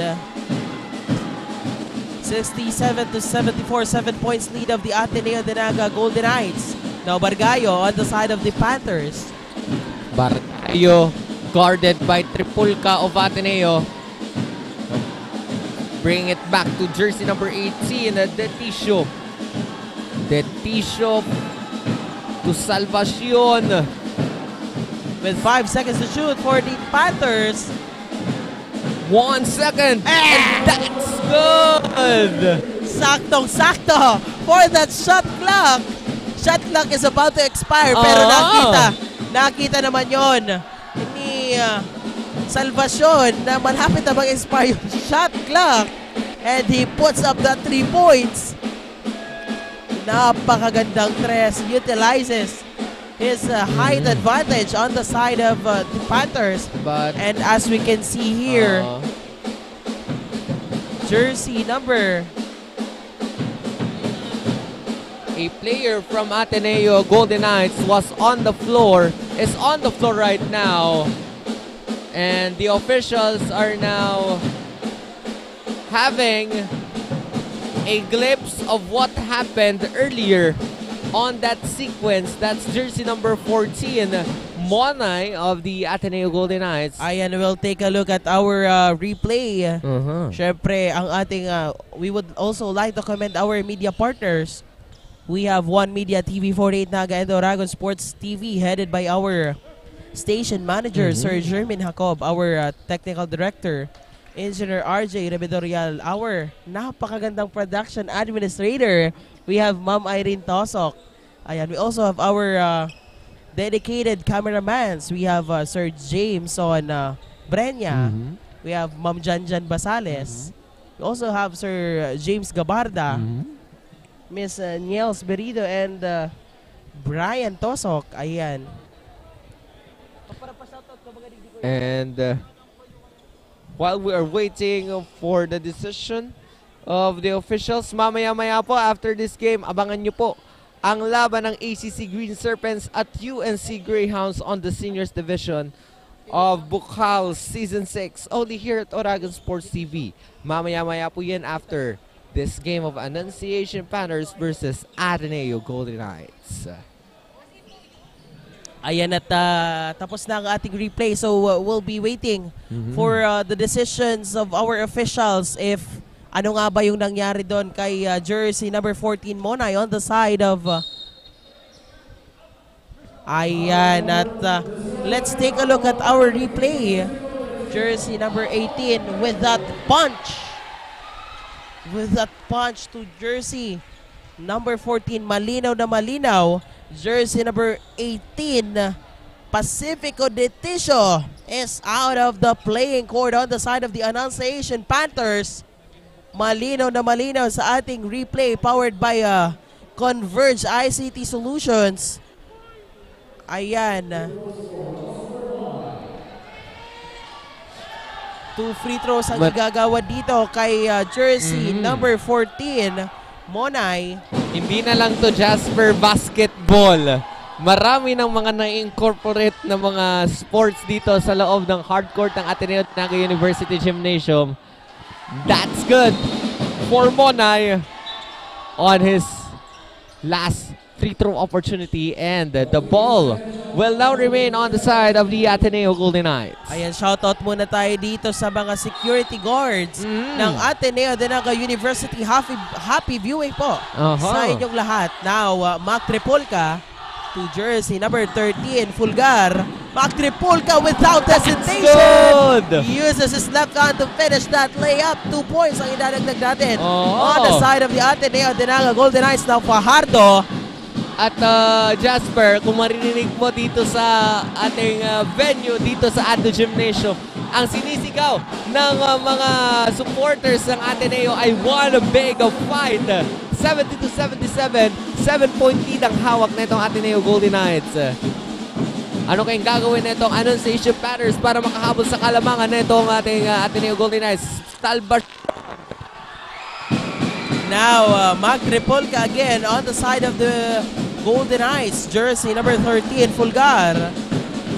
67 to 74, 7 points lead of the Ateneo de Naga Golden Knights. Now Bargayo on the side of the Panthers. Bargayo guarded by Tripulca of Ateneo. Bring it back to jersey number 18, De Tisho. De Tisho to Salvacion. With 5 seconds to shoot for the Panthers. 1 second. And that's good. Saktong-sakto for that shot clock. Shot clock is about to expire pero nakita naman yon ni Salvacion na malapit na mag-expire yung shot clock. And he puts up that 3 points. Napakagandang tres. Utilizes his height advantage on the side of the Panthers. And as we can see here, jersey number... A player from Ateneo Golden Knights is on the floor right now. And the officials are now having a glimpse of what happened earlier on that sequence. That's jersey number 14, Monay of the Ateneo Golden Knights. Ayan, we'll take a look at our replay. Syempre, ang ating, we would also like to commend our media partners. We have One Media, TV48 Naga, and Oragon Sports TV, headed by our station manager, Sir Jermin Jacob, our technical director, Engineer RJ Rebedorial, our napakagandang production administrator. We have Ma'am Irene Tosok. Ayan, we also have our dedicated cameramans. We have Sir Jameson Brenya. We have Ma'am Janjan Basales. We also have Sir James Gabarda, Miss Niels Berido, and Brian Tosok. Ayan. And while we are waiting for the decision of the officials, mamaya-maya po after this game, abangan nyo po ang laban ng ACC Green Serpents at UNC Greyhounds on the Seniors Division of Bukal Season 6, only here at Oragon Sports TV. Mamaya-maya po yan after this game of Annunciation Panthers versus Ateneo Golden Knights. Ayan, at tapos na ang ating replay. So we'll be waiting for the decisions of our officials if ano nga ba yung nangyari doon kay jersey number 14 Monay on the side of ayan, at let's take a look at our replay. Jersey number 18 with that punch. With that punch to jersey number 14, malinaw na malinaw. Jersey number 18, Pacifico de Tisho, is out of the playing court on the side of the Annunciation Panthers. Malinaw na malinaw sa ating replay powered by Converge ICT Solutions. Ayan. 2 free throws ang igagawa dito kay jersey number 14, Monay. Hindi na lang to Jasper basketball. Marami ng mga na-incorporate na mga sports dito sa loob ng hardcourt ng Ateneo Naga University Gymnasium. That's good for Monay on his last free throw opportunity, and the ball will now remain on the side of the Ateneo Golden Knights. Ayan, shoutout muna tayo dito sa mga security guards ng Ateneo Naga University. Happy viewing po sa inyong lahat. Now, Mac Tripolka to jersey number 13, Fulgar. Mac Tripolka without hesitation. Uses his left hand to finish that layup. 2 points ang idadagdag natin. On the side of the Ateneo Naga Golden Knights now, Fajardo. At Jasper, kung maririnig mo dito sa ating venue dito sa Ado Gymnasium, ang sinisigaw ng mga supporters ng Ateneo ay one big fight. 70-77, 7-point lead ang hawak na itong Ateneo Golden Knights. Ano kayong gagawin na itong Annunciation Panthers para makahabol sa kalamangan na itong ating Ateneo Golden Knights? Now, Mac Tripolka again on the side of the Golden Knights, jersey number 13, Fulgar.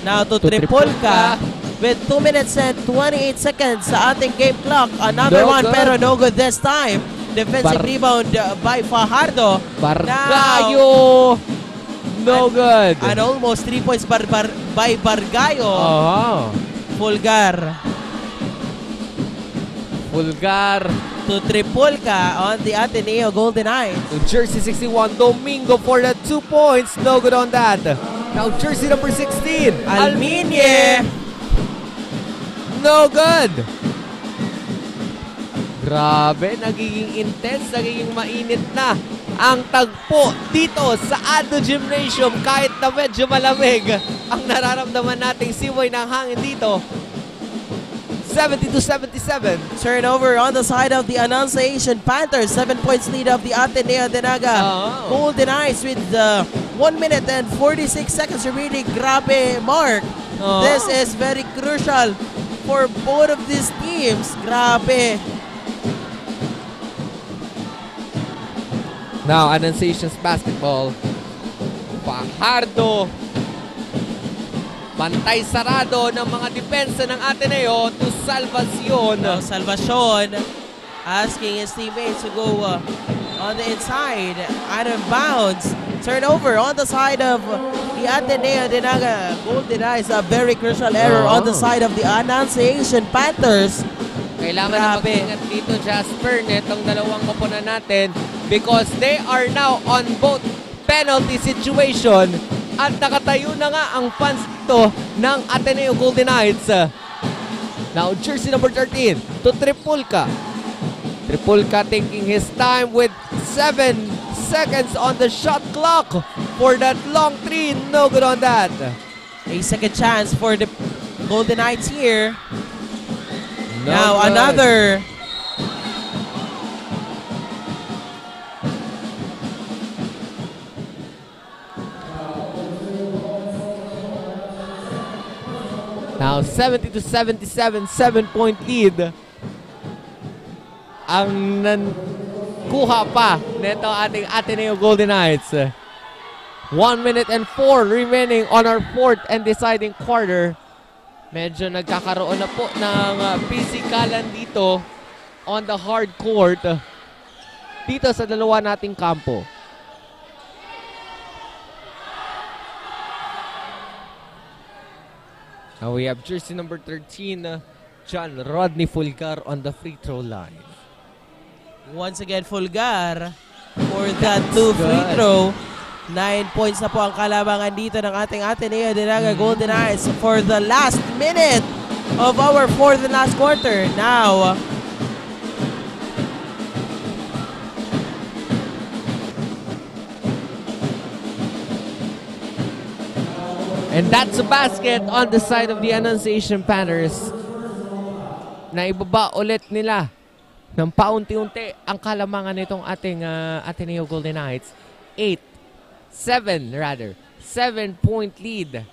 Now to Tripolka with 2 minutes and 28 seconds sa ating game clock. Another one, pero no good this time. Defensive rebound by Fajardo. Bargayo! No good. And almost 3 points by Bargayo. Fulgar. To Tripolka on the Ateneo Golden Knights. To jersey 61, Domingo for the 2 points. No good on that. Now jersey number 16, Alminye. No good. Grabe, nagiging intense, nagiging mainit na ang tagpo dito sa Ado Gymnasium. Kahit na medyo malamig ang nararamdaman nating simoy ng hangin dito. 70-77. Turnover on the side of the Annunciation Panthers. 7 points lead of the Ateneo Naga Golden Knights with 1 minute and 46 seconds remaining. Grabe, Mark. This is very crucial for both of these teams. Grabe. Now, Annunciation's basketball. Fajardo. Bantay sarado ng mga depensa ng Ateneo to Salvacion. Salvacion asking his teammates to go on the inside, out of bounds. Turnover on the side of the Ateneo Naga Golden Knights. A very crucial error on the side of the Annunciation Panthers. Kailangan na mag-ingat dito, Jasper, netong dalawang koponan natin because they are now on both penalty situation. At nakatayo na nga ang fans dito ng Ateneo Golden Knights. Now, jersey number 13 to Tripolka. Tripolka taking his time with 7 seconds on the shot clock for that long 3. No good on that. A second chance for the Golden Knights here. Now, another. Now, 70-77, 7-point lead. Ang kuha pa nito ating Ateneo Golden Knights. 1 minute and 4 remaining on our 4th and deciding quarter. Medyo nagkakaroon na po ng pisikalan dito on the hard court dito sa dalawa nating kampo. Now we have jersey number 13, John Rodney Fulgar on the free throw line. Once again, Fulgar for that 2 free throw. 9 points na po ang kalabangan dito ng ating Ateneo Naga Golden Knights for the last minute of our 4th and last quarter. Now, and that's a basket on the side of the Annunciation Panthers. Na ibaba ulit nila ng paunti-unti ang kalamangan nitong ating Ateneo Golden Knights. 7-point lead. 7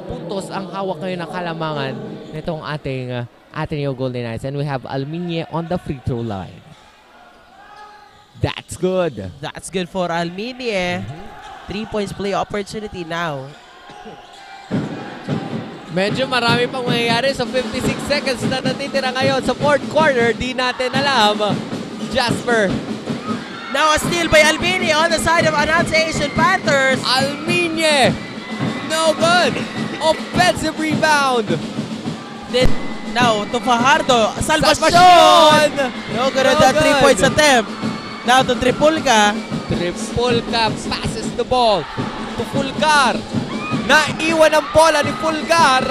puntos ang hawak ngayon ng kalamangan nitong ating Ateneo Golden Knights. And we have Alminye on the free throw line. That's good. That's good for Alminye. 3 points play opportunity now. Medyo marami pang mangyayari sa 56 seconds na natitira ngayon sa fourth quarter. Di natin alam. Jasper. Now a steal by Alminye on the side of Annunciation Panthers. Alminye. No good. Offensive rebound. Then now to Fajardo. Salvacion. No good on that 3 points attempt. Now to Tripulka. Tripulka passes the ball to Fulgar. Naiwan ang bola ni Fulgar.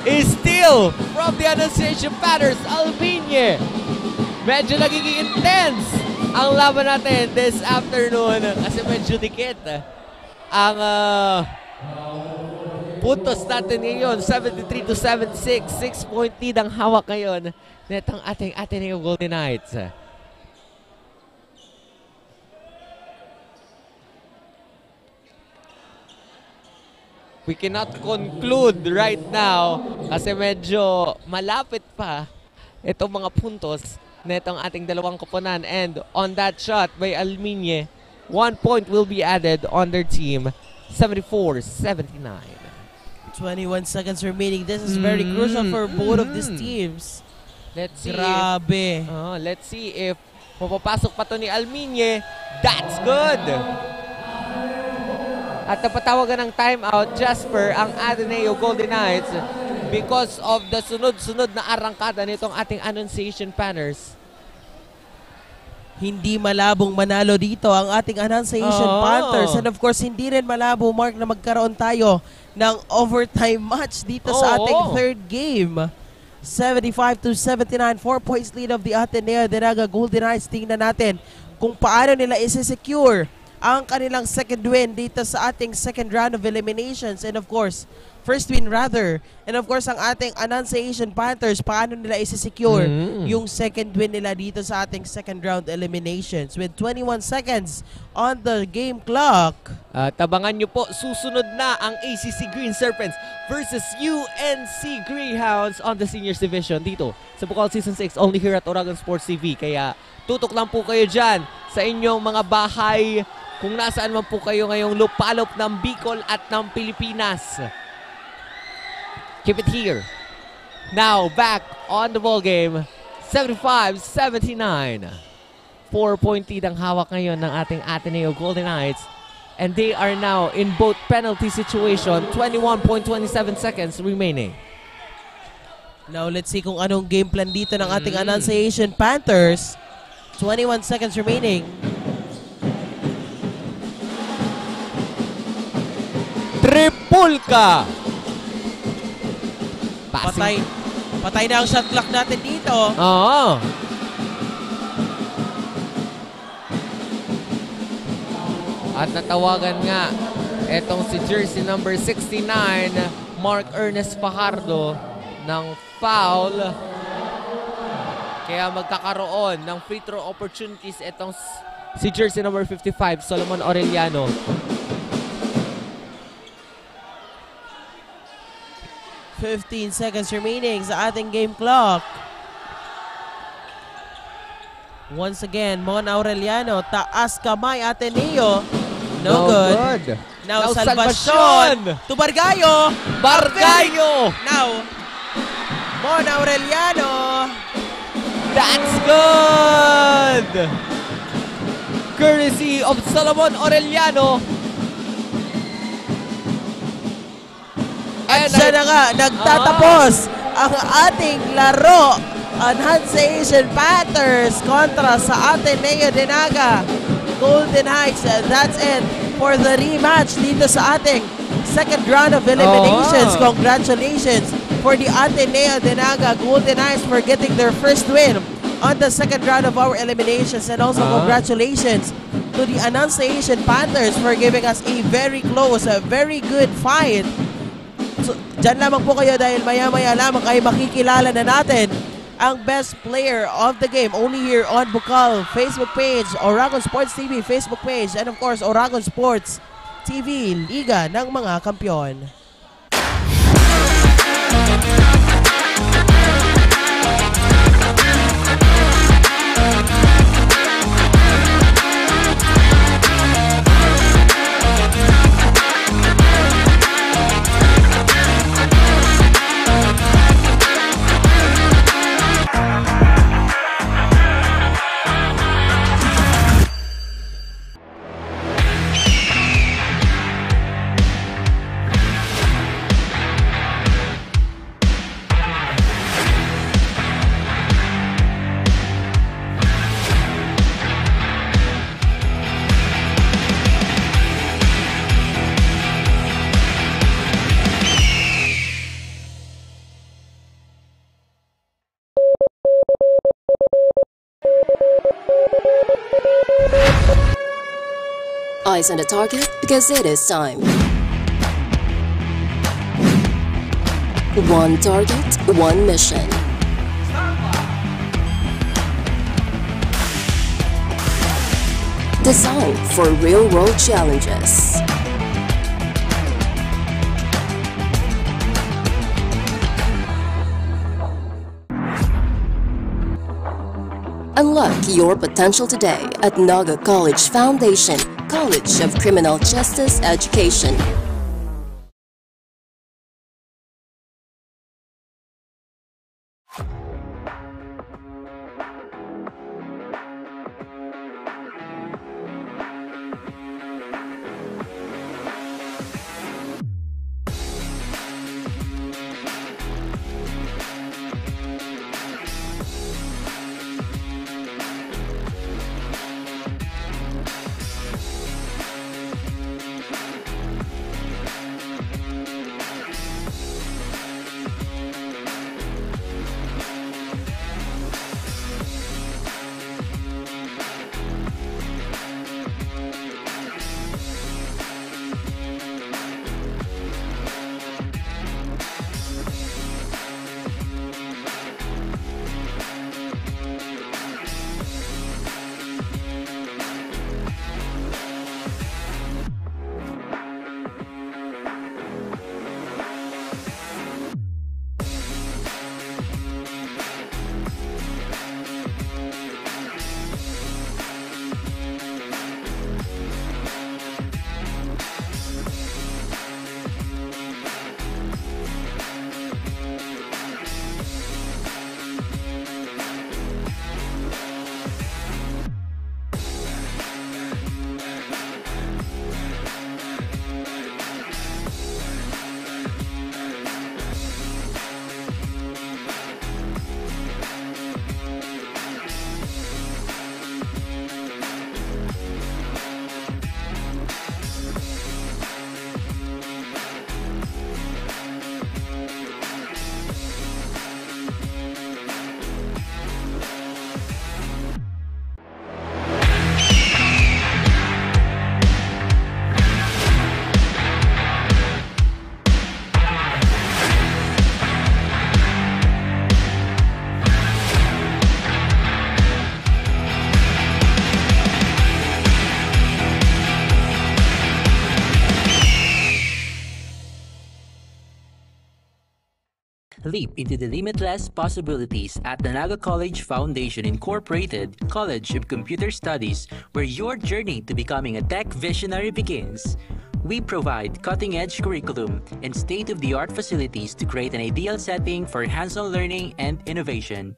Is still from the Annunciation Panthers. Alminye. Medyo nagiging intense ang laban natin this afternoon kasi medyo dikit ang puntos natin ngayon. 73-76. 6-point lead ang hawak ngayon netong ating Ateneo Golden Knights. We cannot conclude right now kasi medyo malapit pa itong mga puntos netong ating dalawang koponan. And on that shot by Alminye, 1 point will be added on their team. 74-79. 21 seconds remaining. This is very crucial for both of these teams. Let's see. Grabe. Let's see if mapapasok pa to ni Alminye. That's good. At napatawagan ng timeout, Jasper, ang Ateneo Golden Knights because of the sunod-sunod na arangkada nitong ating Annunciation Panthers. Hindi malabong manalo dito ang ating Annunciation Panthers. And of course, hindi rin malabo, Mark, na magkaroon tayo ng overtime match dito sa ating third game. 75-79, 4 points lead of the Ateneo Dinaga Golden Knights. Tingnan natin kung paano nila isi-secure ang kanilang second win dito sa ating second round of eliminations. And of course, first win rather. And of course, ang ating Annunciation Panthers, paano nila isi-secure yung second win nila dito sa ating second round eliminations. With 21 seconds on the game clock. Tabangan nyo po, susunod na ang ACC Green Serpents versus UNC Greyhounds on the Seniors Division dito sa Bukal Season 6, only here at Oragon Sports TV. Kaya tutok lang po kayo dyan sa inyong mga bahay kung nasaan man po kayo ngayong lupalop ng Bicol at ng Pilipinas. Keep it here. Now, back on the ball game. 75-79. 4-point lead ang hawak ngayon ng ating Ateneo Golden Knights. And they are now in both penalty situation. 21.27 seconds remaining. Now, let's see kung anong game plan dito ng ating Annunciation Panthers. 21 seconds remaining. Tripulka. Patay na ang shot clock natin dito. Oo. At natawagan nga etong si jersey number 69, Mark Ernest Fajardo, ng foul. Kaya magkakaroon ng free throw opportunities etong si jersey number 55, Solomon Aureliano. 15 seconds remaining sa ating game clock. Once again, Mon Aureliano, taas kamay, Ateneo. No good. Now Salvacion to Bargayo. Bargayo. Now, Mon Aureliano. That's good. Courtesy of Solomon Aureliano. At siya na nga, nagtatapos ang ating laro. Annunciation Panthers kontra sa Ateneo Dinaga Golden Knights. That's it for the rematch dito sa ating second round of eliminations. Congratulations for the Ateneo Dinaga Golden Knights for getting their first win on the second round of our eliminations. And also congratulations to the Annunciation Panthers for giving us a very close, a very good fight. So, dyan lamang po kayo dahil maya-maya lamang ay makikilala na natin ang best player of the game only here on Bukal Facebook page, Oragon Sports TV Facebook page, and of course, Oragon Sports TV, Liga ng mga Kampiyon. eyes on the target because it is time. One target, one mission. Designed for real-world challenges. Unlock your potential today at Naga College Foundation, College of Criminal Justice Education. Leap into the limitless possibilities at the Naga College Foundation Incorporated College of Computer Studies, where your journey to becoming a tech visionary begins. We provide cutting-edge curriculum and state-of-the-art facilities to create an ideal setting for hands-on learning and innovation.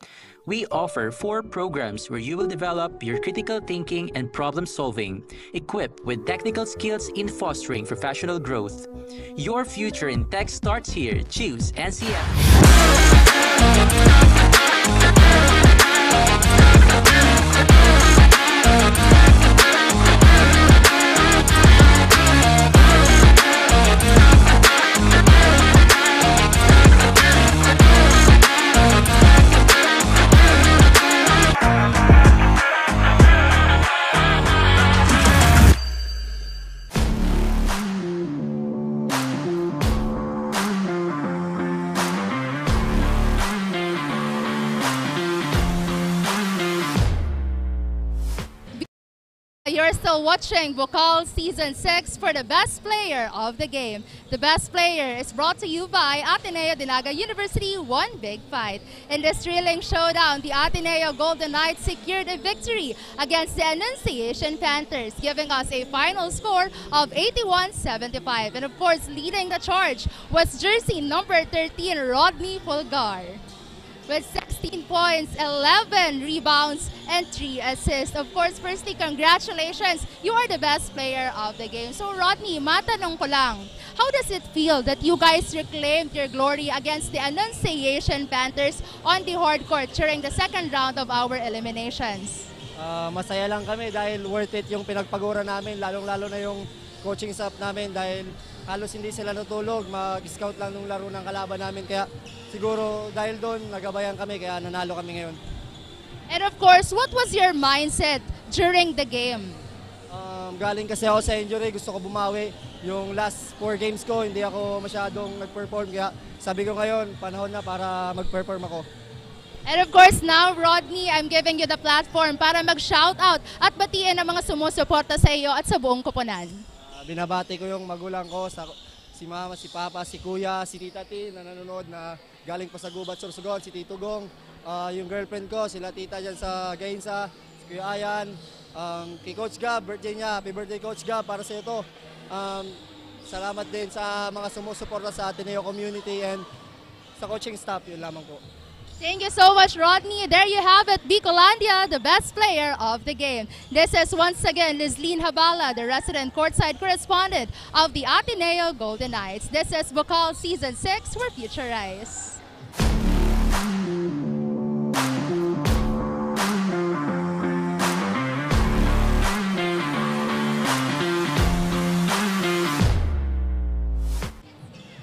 We offer 4 programs where you will develop your critical thinking and problem-solving, equipped with technical skills in fostering professional growth. Your future in tech starts here. Choose NCF. You're still watching Bukal Season 6 for the best player of the game. The best player is brought to you by Ateneo de Naga University One Big Fight. In this thrilling showdown, the Ateneo Golden Knights secured a victory against the Annunciation Panthers, giving us a final score of 81-75. And of course, leading the charge was jersey number 13, Rodney Fulgar, with 16 points, 11 rebounds, and 3 assists. Of course, firstly, congratulations. You are the best player of the game. So, Rodney, matanong ko lang, how does it feel that you guys reclaimed your glory against the Annunciation Panthers on the hard court during the second round of our eliminations? Masaya lang kami dahil worth it yung pinagpagura namin, lalong-lalo na yung coaching staff namin dahil halos hindi sila natulog, mag-scout lang nung laro ng kalaban namin. Kaya siguro dahil doon, nagabayan kami, kaya nanalo kami ngayon. And of course, what was your mindset during the game? Galing kasi ako sa injury, gusto ko bumawi. Yung last 4 games ko, hindi ako masyadong nag-perform. Kaya sabi ko ngayon, panahon na para mag-perform ako. And of course, now, Rodney, I'm giving you the platform para mag-shoutout at batiin ang mga sumusuporta sa iyo at sa buong koponan. Binabati ko yung magulang ko, si mama, si papa, si kuya, si tita T na nanonood na galing pa sa Gubat, Sorsogon, si Tito Gong, yung girlfriend ko, sila tita dyan sa Gainsa, si Kuya Ayan, kay Coach Gab, birthday niya, happy birthday Coach Gab, para sa iyo to. Salamat din sa mga sumusuporta sa Ateneo community and sa coaching staff, yun lamang po. Thank you so much, Rodney. There you have it, Bicolandia, the best player of the game. This is once again Lizleen Habala, the resident courtside correspondent of the Ateneo Golden Knights. This is Bukal Season 6, where future rise.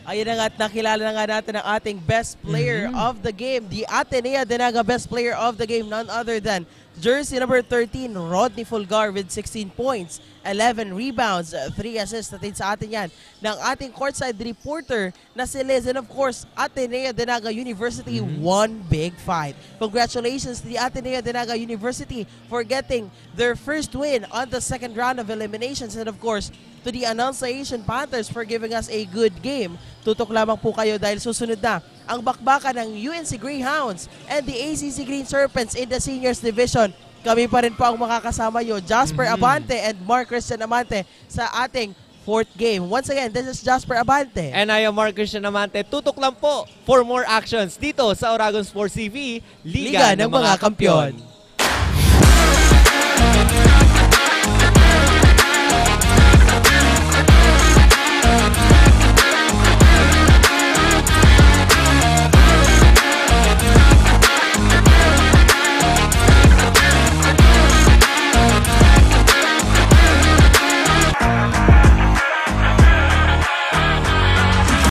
Ayun na nga at nakilala na nga natin ang ating best player of the game. The Ateneo Dinaga best player of the game, none other than jersey number 13, Rodney Fulgar with 16 points, 11 rebounds, 3 assists. Natin sa atin yan ng ating courtside reporter na si Liz. And of course, Ateneo Dinaga University won big fight. Congratulations to the Ateneo Dinaga University for getting their first win on the second round of eliminations. And of course, to the Annunciation Panthers for giving us a good game. Tutok lamang po kayo dahil susunod na ang bakbakan ng UNC Greyhounds and the ACC Green Serpents in the Seniors Division. Kami pa rin po ang makakasama nyo, Jasper Abante and Mark Christian Amante sa ating 4th game. Once again, this is Jasper Abante. And I am Mark Christian Amante. Tutok lang po for more actions dito sa Oragon Sports TV, Liga ng mga Kampiyon.